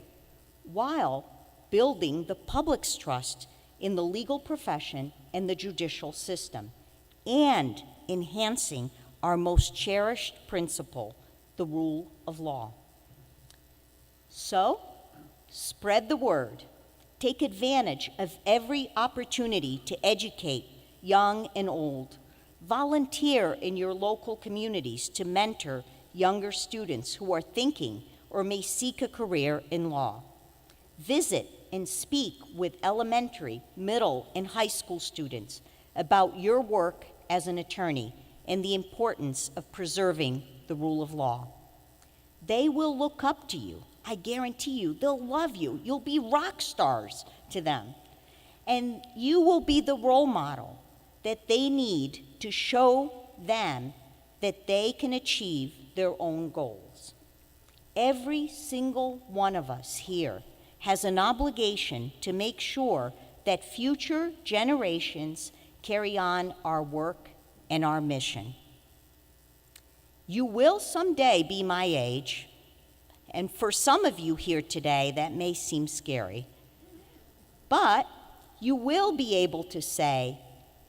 Speaker 8: while building the public's trust in the legal profession and the judicial system, and enhancing our most cherished principle, the rule of law. So, spread the word. Take advantage of every opportunity to educate young and old. Volunteer in your local communities to mentor younger students who are thinking or may seek a career in law. Visit and speak with elementary, middle, and high school students about your work as an attorney and the importance of preserving the rule of law. They will look up to you. I guarantee you, they'll love you. You'll be rock stars to them. And you will be the role model that they need to show them that they can achieve their own goals. Every single one of us here has an obligation to make sure that future generations carry on our work and our mission. You will someday be my age, and for some of you here today, that may seem scary, but you will be able to say,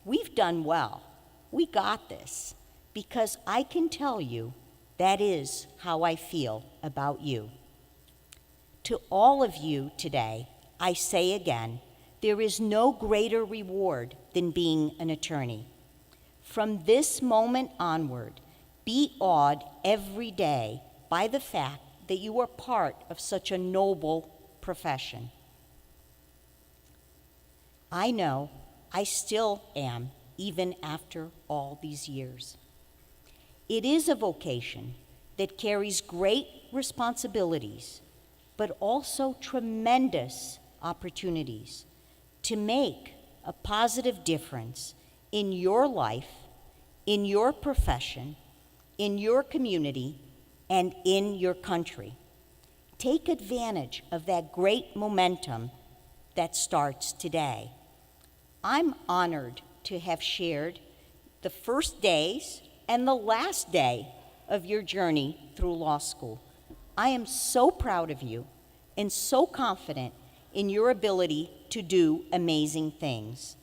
Speaker 8: we've done well, we got this, because I can tell you that is how I feel about you. To all of you today, I say again, there is no greater reward than being an attorney. From this moment onward, be awed every day by the fact that you are part of such a noble profession. I know I still am, even after all these years. It is a vocation that carries great responsibilities, but also tremendous opportunities to make a positive difference in your life, in your profession, in your community, and in your country. Take advantage of that great momentum that starts today. I'm honored to have shared the first days and the last day of your journey through law school. I am so proud of you and so confident in your ability to do amazing things.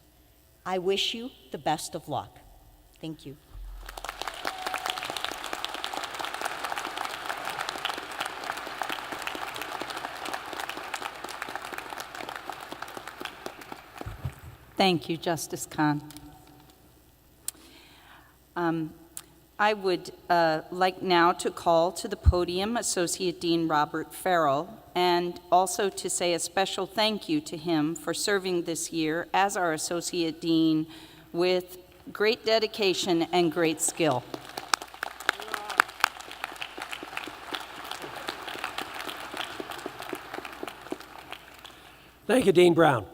Speaker 8: I wish you the best of luck. Thank you.
Speaker 6: Thank you, Justice Khan. I would like now to call to the podium Associate Dean Robert Farrell, and also to say a special thank you to him for serving this year as our Associate Dean with great dedication and great skill.
Speaker 9: Thank you, Dean Brown.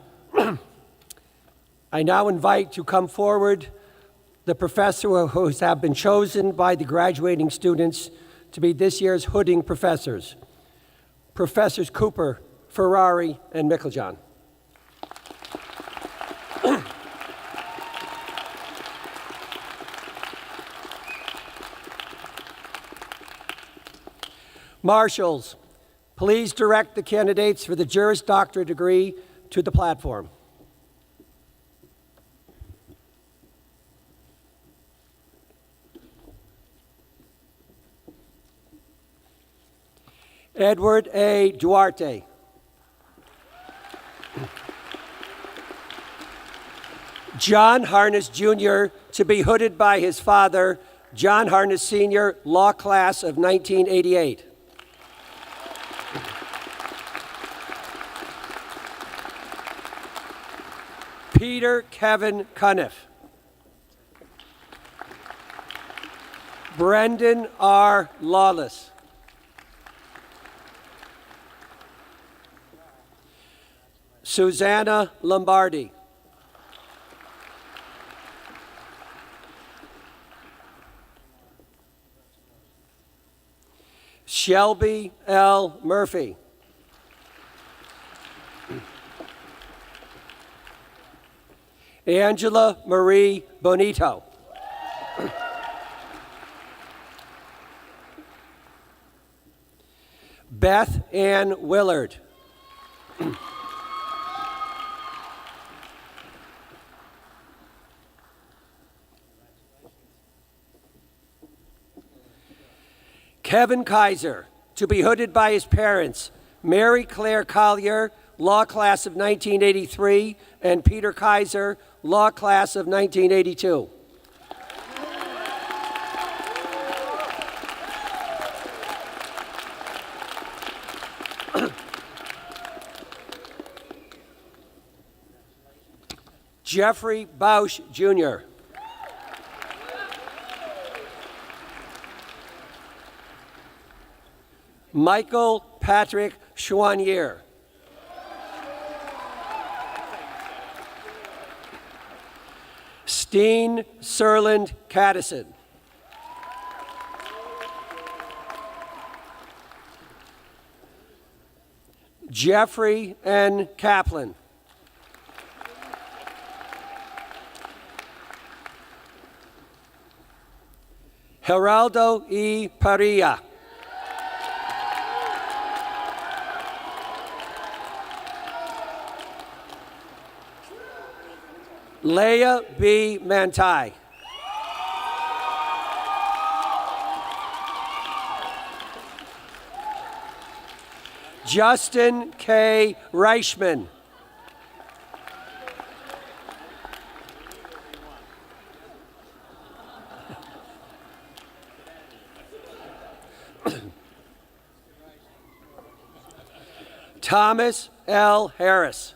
Speaker 9: I now invite to come forward the professor who have been chosen by the graduating students to be this year's Hooding professors, Professors Cooper, Ferrari, and Mickeljohn. Marshals, please direct the candidates for the Juris Doctorate degree to the platform. Edward A. Duarte. John Harness, Jr., to be hooded by his father, John Harness, Sr., law class of 1988. Peter Kevin Cuniff. Brendan R. Lawless. Susanna Lombardi. Shelby L. Murphy. Angela Marie Bonito. Beth Ann Willard. Kevin Kaiser, to be hooded by his parents, Mary Claire Collier, law class of 1983, and Peter Kaiser, law class of 1982. Jeffrey Bausch, Jr. Michael Patrick Chouanier. Steen Serland Caddison. Jeffrey N. Kaplan. Geraldo E. Parilla. Leah B. Mantai. Justin K. Reichman. Thomas L. Harris.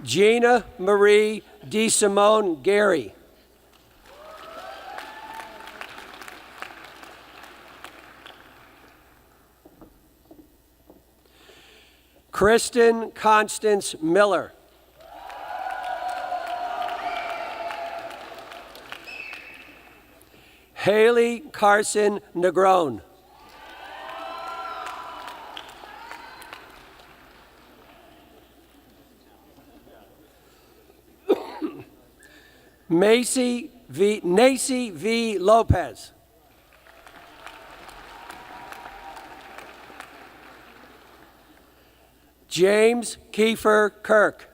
Speaker 9: Gina Marie DeSimone Gary. Kristen Constance Miller. Haley Carson Negron. Nacy V. Lopez. James Kiefer Kirk.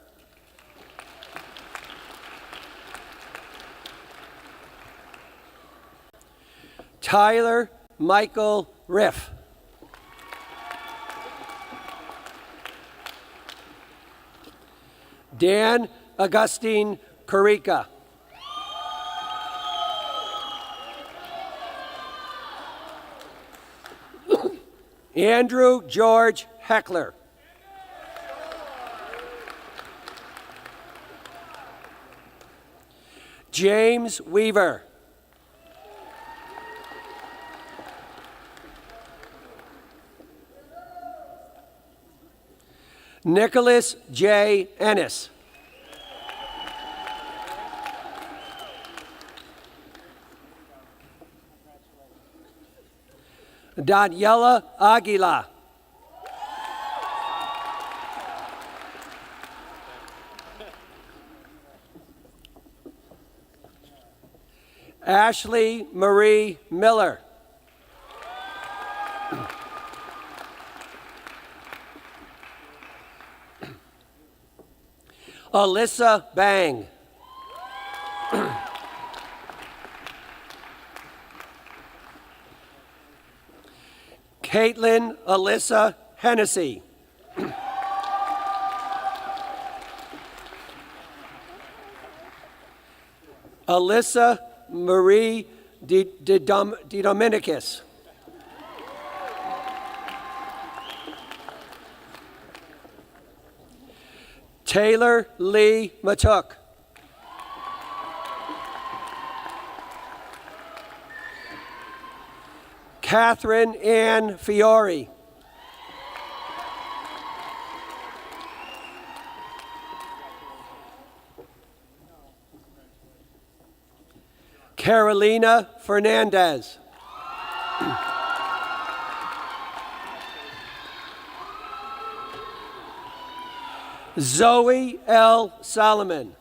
Speaker 9: Tyler Michael Riff. Dan Augustine Carica. Andrew George Heckler. James Weaver. Nicholas J. Ennis. Daniela Aguila. Ashley Marie Miller. Alyssa Bang. Caitlin Alyssa Hennessy. Alyssa Marie De Dominicus. Taylor Lee Matuk. Catherine Ann Fiore. Carolina Fernandez. Zoe L. Solomon.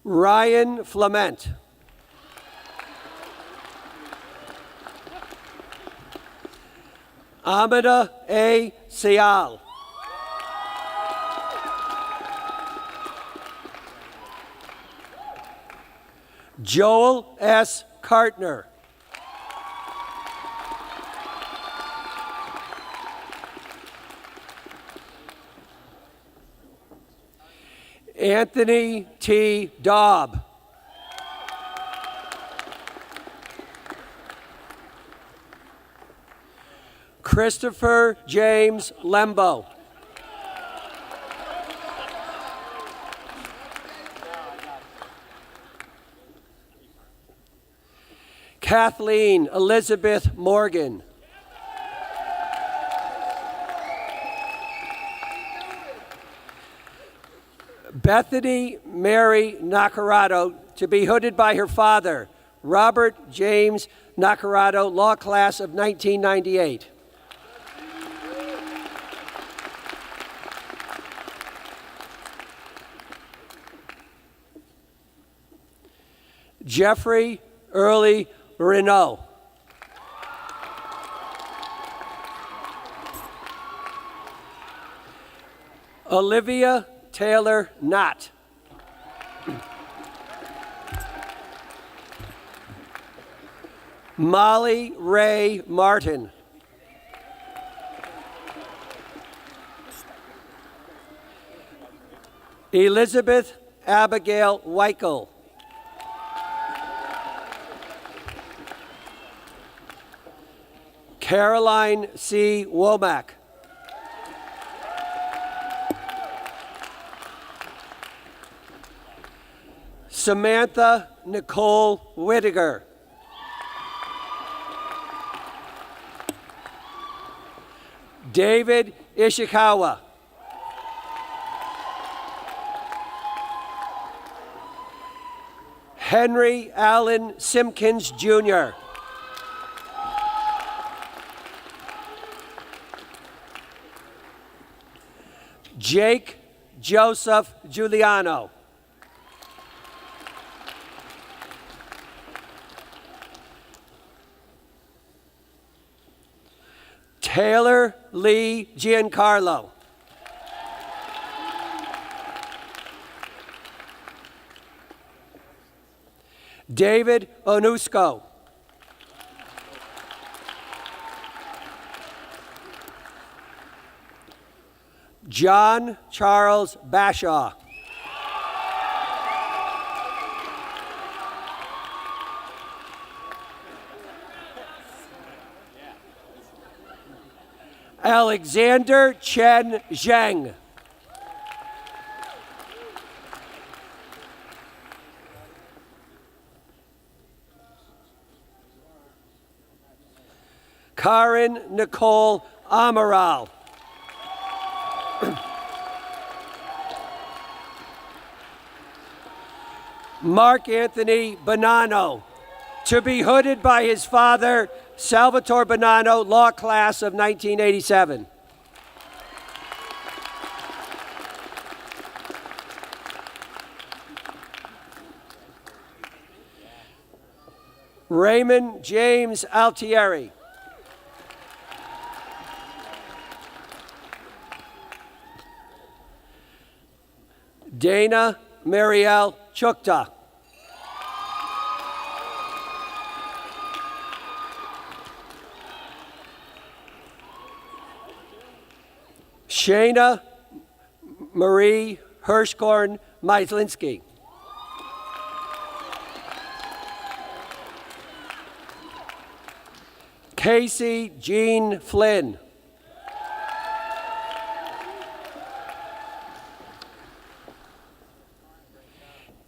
Speaker 9: Ryan Flement. Amida A. Sial. Joel S. Kartner. Anthony T. Daub. Christopher James Lembo. Kathleen Elizabeth Morgan. Bethany Mary Nacarado, to be hooded by her father, Robert James Nacarado, law class of 1998. Jeffrey Early Renault. Olivia Taylor Knott. Molly Ray Martin. Elizabeth Abigail Weichel. Caroline C. Womack. Samantha Nicole Whittaker. David Ishikawa. Henry Allen Simpkins, Jr. Jake Joseph Giuliano. Taylor Lee Giancarlo. David Onusco. John Charles Bashaw. Alexander Chen Zheng. Karen Nicole Amaral. Mark Anthony Bonanno, to be hooded by his father, Salvatore Bonanno, law class of 1987. Raymond James Altieri. Dana Marielle Chukta. Shayna Marie Hirschkorn Myslinski. Casey Jean Flynn.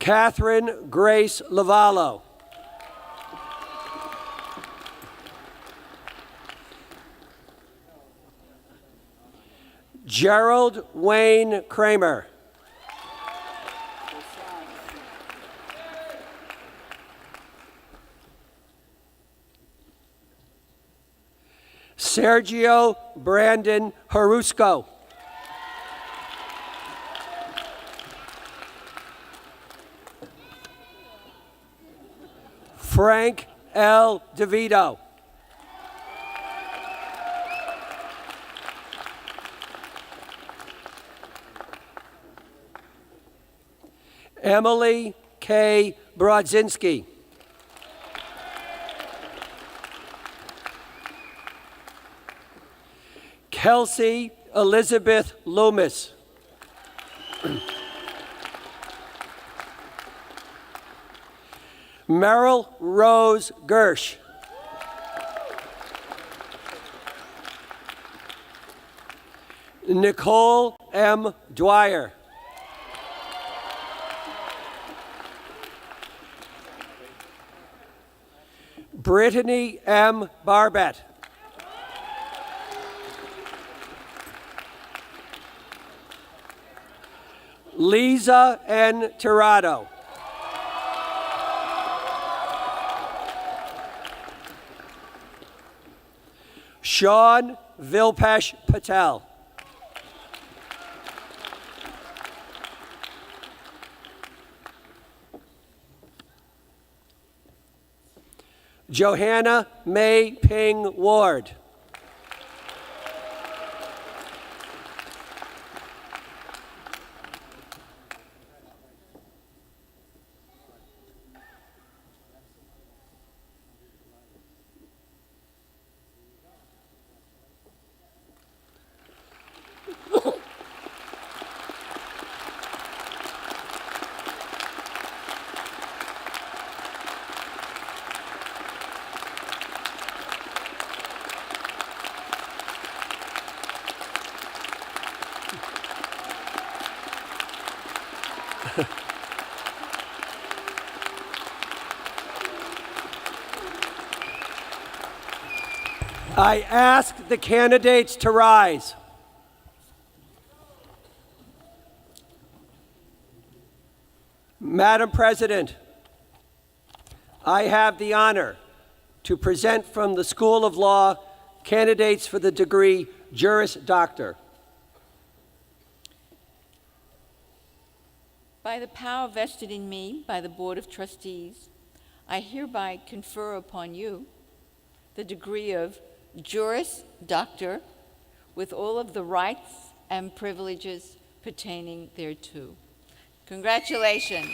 Speaker 9: Catherine Grace Lavallo. Gerald Wayne Kramer. Sergio Brandon Harusco. Frank L. DeVito. Emily K. Brodzinski. Kelsey Elizabeth Loomis. Meryl Rose Gersh. Nicole M. Dwyer. Brittany M. Barbette. Lisa N. Tirado. Sean Vilpesh Patel. Johanna May Ping Ward. I ask the candidates to rise. Madam President, I have the honor to present from the School of Law candidates for the degree Juris Doctor.
Speaker 3: By the power vested in me by the Board of Trustees, I hereby confer upon you the degree of Juris Doctor with all of the rights and privileges pertaining thereto. Congratulations.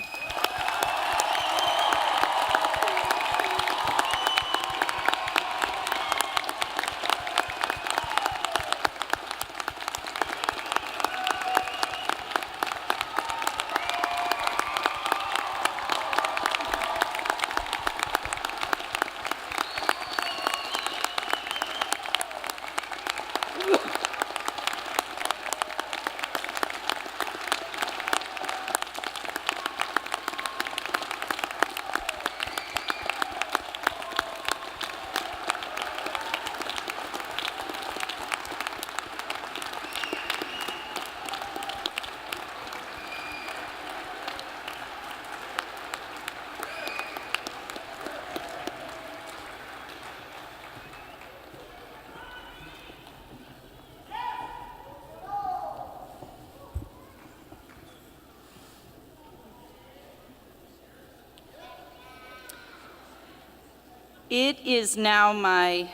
Speaker 6: It is now my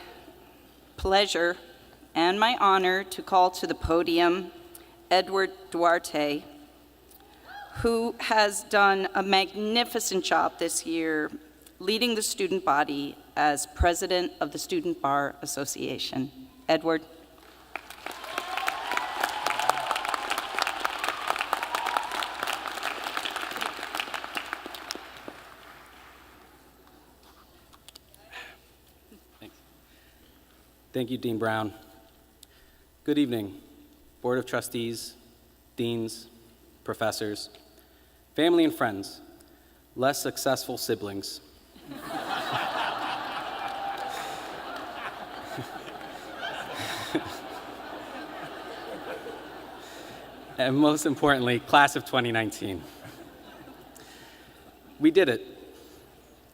Speaker 6: pleasure and my honor to call to the podium Edward Duarte, who has done a magnificent job this year leading the student body as president of the Student Bar Association. Edward.
Speaker 10: Thank you, Dean Brown. Good evening, Board of Trustees, deans, professors, family and friends, less successful siblings. and most importantly, class of 2019. We did it.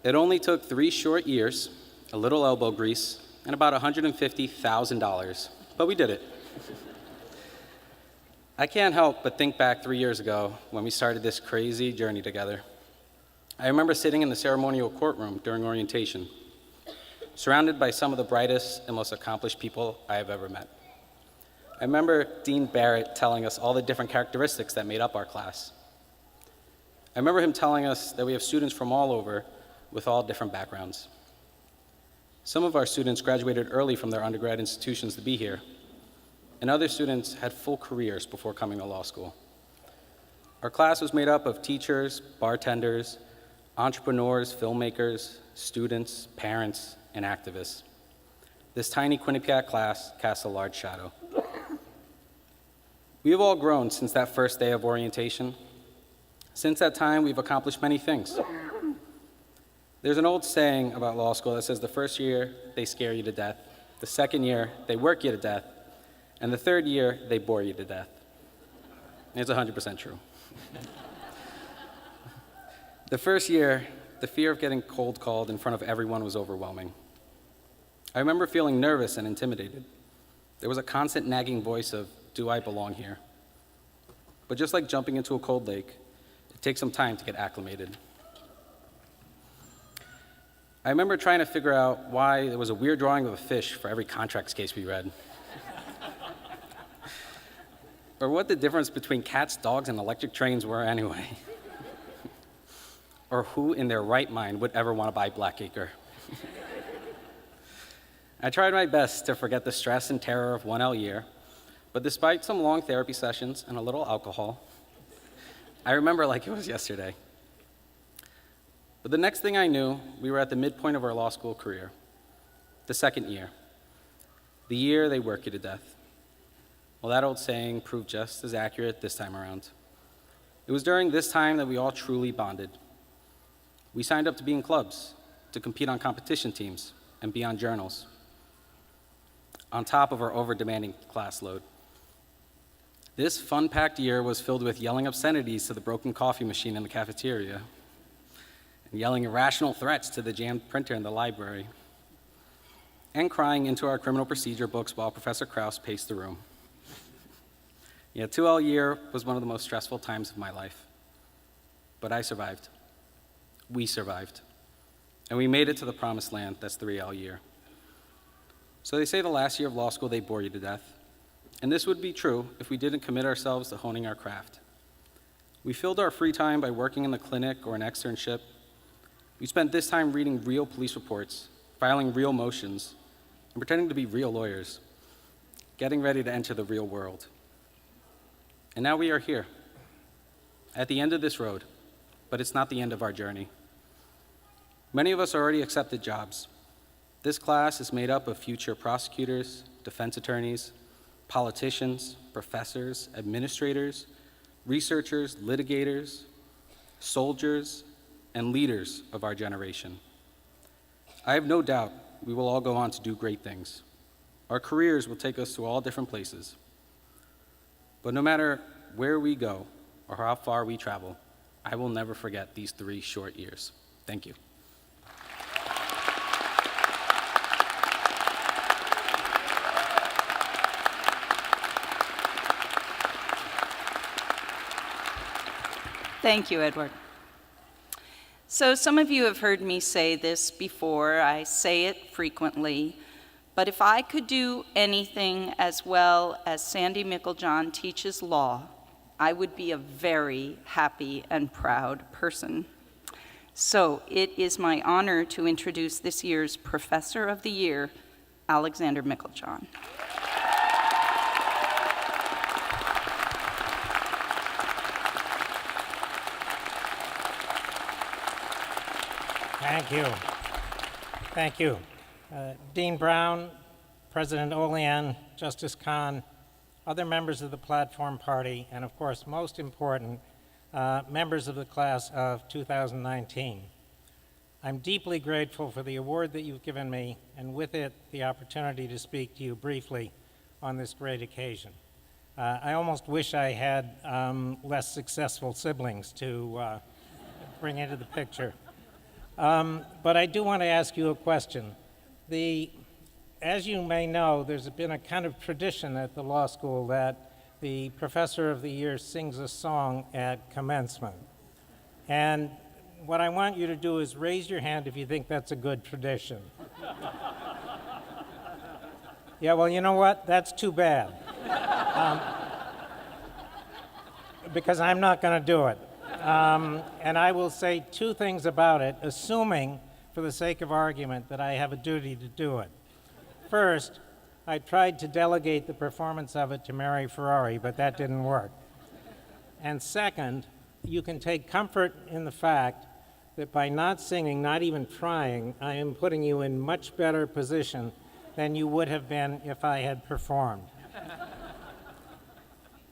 Speaker 10: It only took 3 short years, a little elbow grease, and about $150,000, but we did it. I can't help but think back 3 years ago when we started this crazy journey together. I remember sitting in the ceremonial courtroom during orientation, surrounded by some of the brightest and most accomplished people I have ever met. I remember Dean Barrett telling us all the different characteristics that made up our class. I remember him telling us that we have students from all over with all different backgrounds. Some of our students graduated early from their undergrad institutions to be here, and other students had full careers before coming to law school. Our class was made up of teachers, bartenders, entrepreneurs, filmmakers, students, parents, and activists. This tiny Quinnipiac class casts a large shadow. We have all grown since that first day of orientation. Since that time, we've accomplished many things. There's an old saying about law school that says the first year, they scare you to death. The second year, they work you to death. And the third year, they bore you to death. And it's 100% true. The first year, the fear of getting cold called in front of everyone was overwhelming. I remember feeling nervous and intimidated. There was a constant nagging voice of, do I belong here? But just like jumping into a cold lake, it takes some time to get acclimated. I remember trying to figure out why there was a weird drawing of a fish for every contracts case we read. Or what the difference between cats, dogs, and electric trains were anyway. Or who in their right mind would ever want to buy Blackacre. I tried my best to forget the stress and terror of 1L year, but despite some long therapy sessions and a little alcohol, I remember like it was yesterday. But the next thing I knew, we were at the midpoint of our law school career, the second year, the year they work you to death. Well, that old saying proved just as accurate this time around. It was during this time that we all truly bonded. We signed up to be in clubs, to compete on competition teams, and be on journals, on top of our over-demanding class load. This fun-packed year was filled with yelling obscenities to the broken coffee machine in the cafeteria, and yelling irrational threats to the jammed printer in the library, and crying into our criminal procedure books while Professor Krause paced the room. Yeah, 2L year was one of the most stressful times of my life, but I survived. We survived, and we made it to the promised land that's 3L year. So they say the last year of law school, they bore you to death, and this would be true if we didn't commit ourselves to honing our craft. We filled our free time by working in the clinic or an externship. We spent this time reading real police reports, filing real motions, and pretending to be real lawyers, getting ready to enter the real world. And now we are here, at the end of this road, but it's not the end of our journey. Many of us already accepted jobs. This class is made up of future prosecutors, defense attorneys, politicians, professors, administrators, researchers, litigators, soldiers, and leaders of our generation. I have no doubt we will all go on to do great things. Our careers will take us to all different places. But no matter where we go or how far we travel, I will never forget these 3 short years. Thank you.
Speaker 6: Thank you, Edward. So some of you have heard me say this before. I say it frequently. But if I could do anything as well as Sandy Micklejohn teaches law, I would be a very happy and proud person. So it is my honor to introduce this year's Professor of the Year, Alexander Micklejohn.
Speaker 11: Thank you. Thank you. Dean Brown, President Olean, Justice Kahn, other members of the platform party, and of course, most important, members of the class of 2019. I'm deeply grateful for the award that you've given me, and with it, the opportunity to speak to you briefly on this great occasion. I almost wish I had less successful siblings to bring into the picture. But I do want to ask you a question. As you may know, there's been a kind of tradition at the law school that the professor of the year sings a song at commencement. And what I want you to do is raise your hand if you think that's a good tradition. Yeah, well, you know what? That's too bad. Because I'm not going to do it. And I will say two things about it, assuming, for the sake of argument, that I have a duty to do it. First, I tried to delegate the performance of it to Mary Ferrari, but that didn't work. And second, you can take comfort in the fact that by not singing, not even trying, I am putting you in much better position than you would have been if I had performed.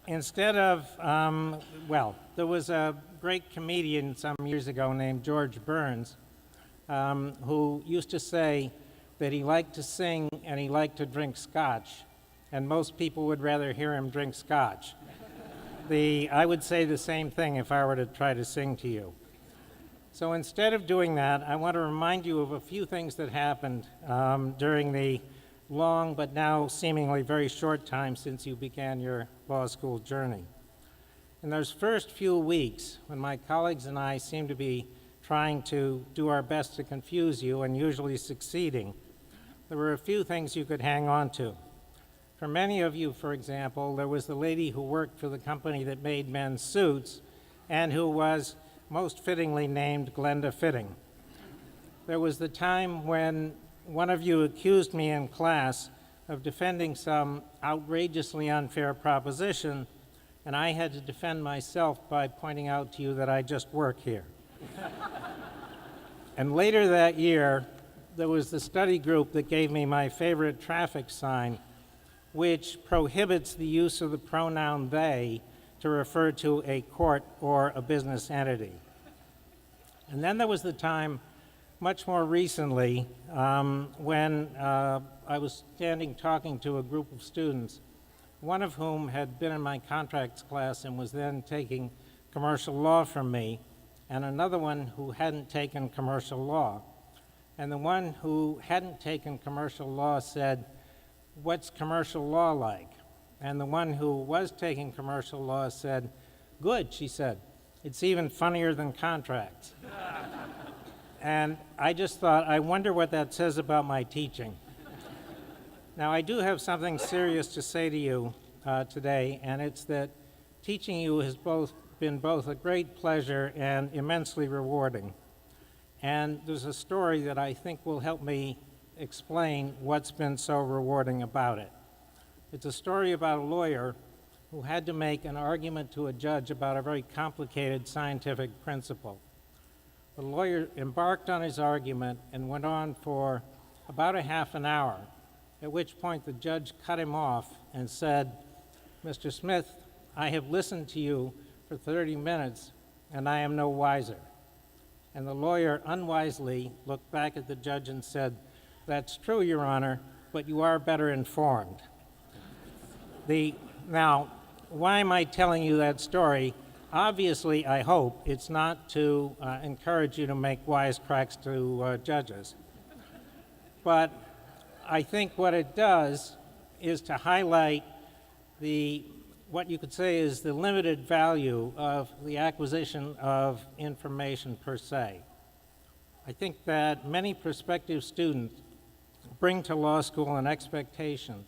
Speaker 11: Instead of, there was a great comedian some years ago named George Burns who used to say that he liked to sing and he liked to drink scotch, and most people would rather hear him drink scotch. I would say the same thing if I were to try to sing to you. So instead of doing that, I want to remind you of a few things that happened during the long but now seemingly very short time since you began your law school journey. In those first few weeks, when my colleagues and I seemed to be trying to do our best to confuse you and usually succeeding, there were a few things you could hang on to. For many of you, for example, there was the lady who worked for the company that made men's suits and who was most fittingly named Glenda Fitting. There was the time when one of you accused me in class of defending some outrageously unfair proposition, and I had to defend myself by pointing out to you that I just work here. And later that year, there was the study group that gave me my favorite traffic sign, which prohibits the use of the pronoun they to refer to a court or a business entity. And then there was the time, much more recently, when I was standing talking to a group of students, one of whom had been in my contracts class and was then taking commercial law from me, and another one who hadn't taken commercial law. And the one who hadn't taken commercial law said, "What's commercial law like?" And the one who was taking commercial law said, "Good," she said. "It's even funnier than contracts." And I just thought, I wonder what that says about my teaching. Now, I do have something serious to say to you today, and it's that teaching you has been both a great pleasure and immensely rewarding. And there's a story that I think will help me explain what's been so rewarding about it. It's a story about a lawyer who had to make an argument to a judge about a very complicated scientific principle. The lawyer embarked on his argument and went on for about a half an hour, at which point the judge cut him off and said, "Mr. Smith, I have listened to you for 30 minutes and I am no wiser." And the lawyer unwisely looked back at the judge and said, "That's true, Your Honor, but you are better informed." Now, why am I telling you that story? Obviously, I hope it's not to encourage you to make wisecracks to judges. But I think what it does is to highlight what you could say is the limited value of the acquisition of information per se. I think that many prospective students bring to law school an expectation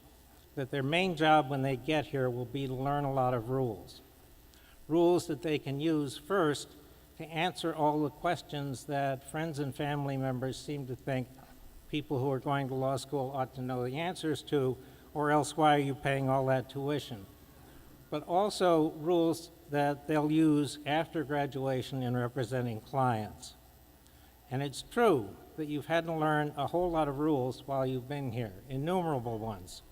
Speaker 11: that their main job when they get here will be to learn a lot of rules. Rules that they can use first to answer all the questions that friends and family members seem to think people who are going to law school ought to know the answers to, or else why are you paying all that tuition? But also rules that they'll use after graduation in representing clients. And it's true that you've had to learn a whole lot of rules while you've been here, innumerable ones.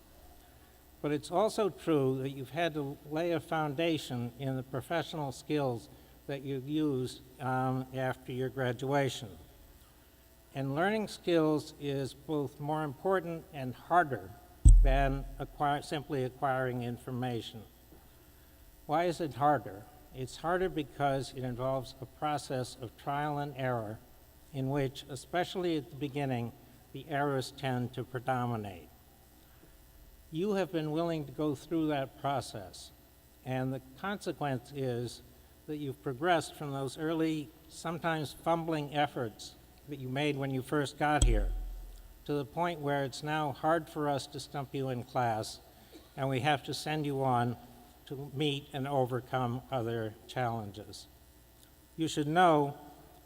Speaker 11: But it's also true that you've had to lay a foundation in the professional skills that you use after your graduation. And learning skills is both more important and harder than simply acquiring information. Why is it harder? It's harder because it involves a process of trial and error in which, especially at the beginning, the errors tend to predominate. You have been willing to go through that process, and the consequence is that you've progressed from those early, sometimes fumbling efforts that you made when you first got here to the point where it's now hard for us to stump you in class, and we have to send you on to meet and overcome other challenges. You should know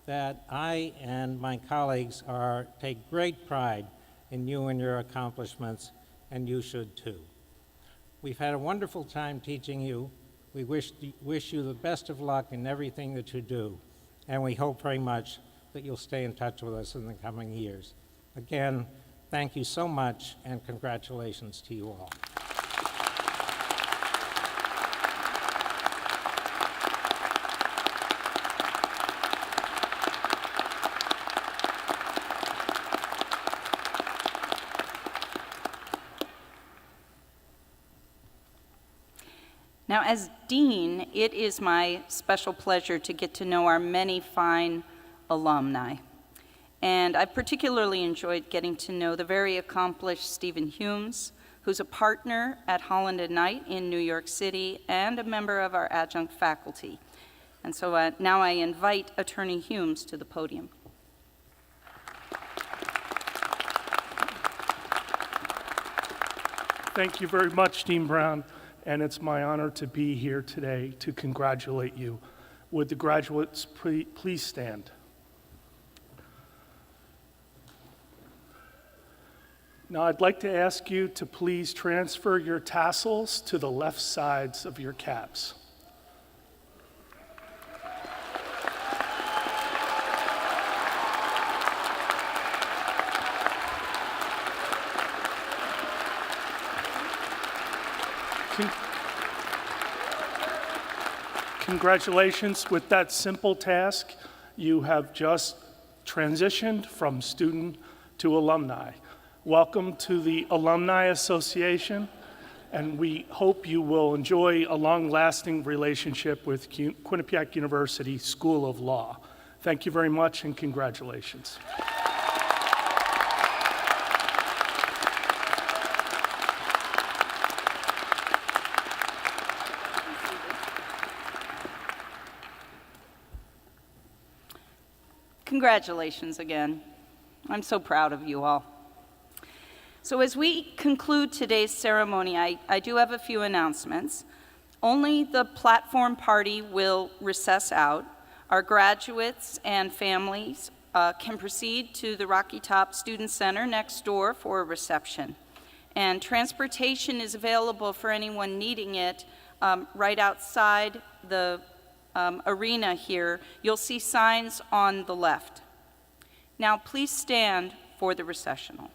Speaker 11: that I and my colleagues take great pride in you and your accomplishments, and you should too. We've had a wonderful time teaching you. We wish you the best of luck in everything that you do, and we hope very much that you'll stay in touch with us in the coming years. Again, thank you so much, and congratulations to you all.
Speaker 6: Now, as Dean, it is my special pleasure to get to know our many fine alumni. And I particularly enjoyed getting to know the very accomplished Stephen Humes, who's a partner at Holland & Knight in New York City and a member of our adjunct faculty. And so now I invite Attorney Humes to the podium.
Speaker 12: Thank you very much, Dean Brown, and it's my honor to be here today to congratulate you. Would the graduates please stand? Now I'd like to ask you to please transfer your tassels to the left sides of your caps. Congratulations. With that simple task, you have just transitioned from student to alumni. Welcome to the Alumni Association, and we hope you will enjoy a long-lasting relationship with Quinnipiac University School of Law. Thank you very much, and congratulations.
Speaker 6: Congratulations again. I'm so proud of you all. So as we conclude today's ceremony, I do have a few announcements. Only the platform party will recess out. Our graduates and families can proceed to the Rocky Top Student Center next door for a reception. And transportation is available for anyone needing it right outside the arena here. You'll see signs on the left. Now please stand for the recessional.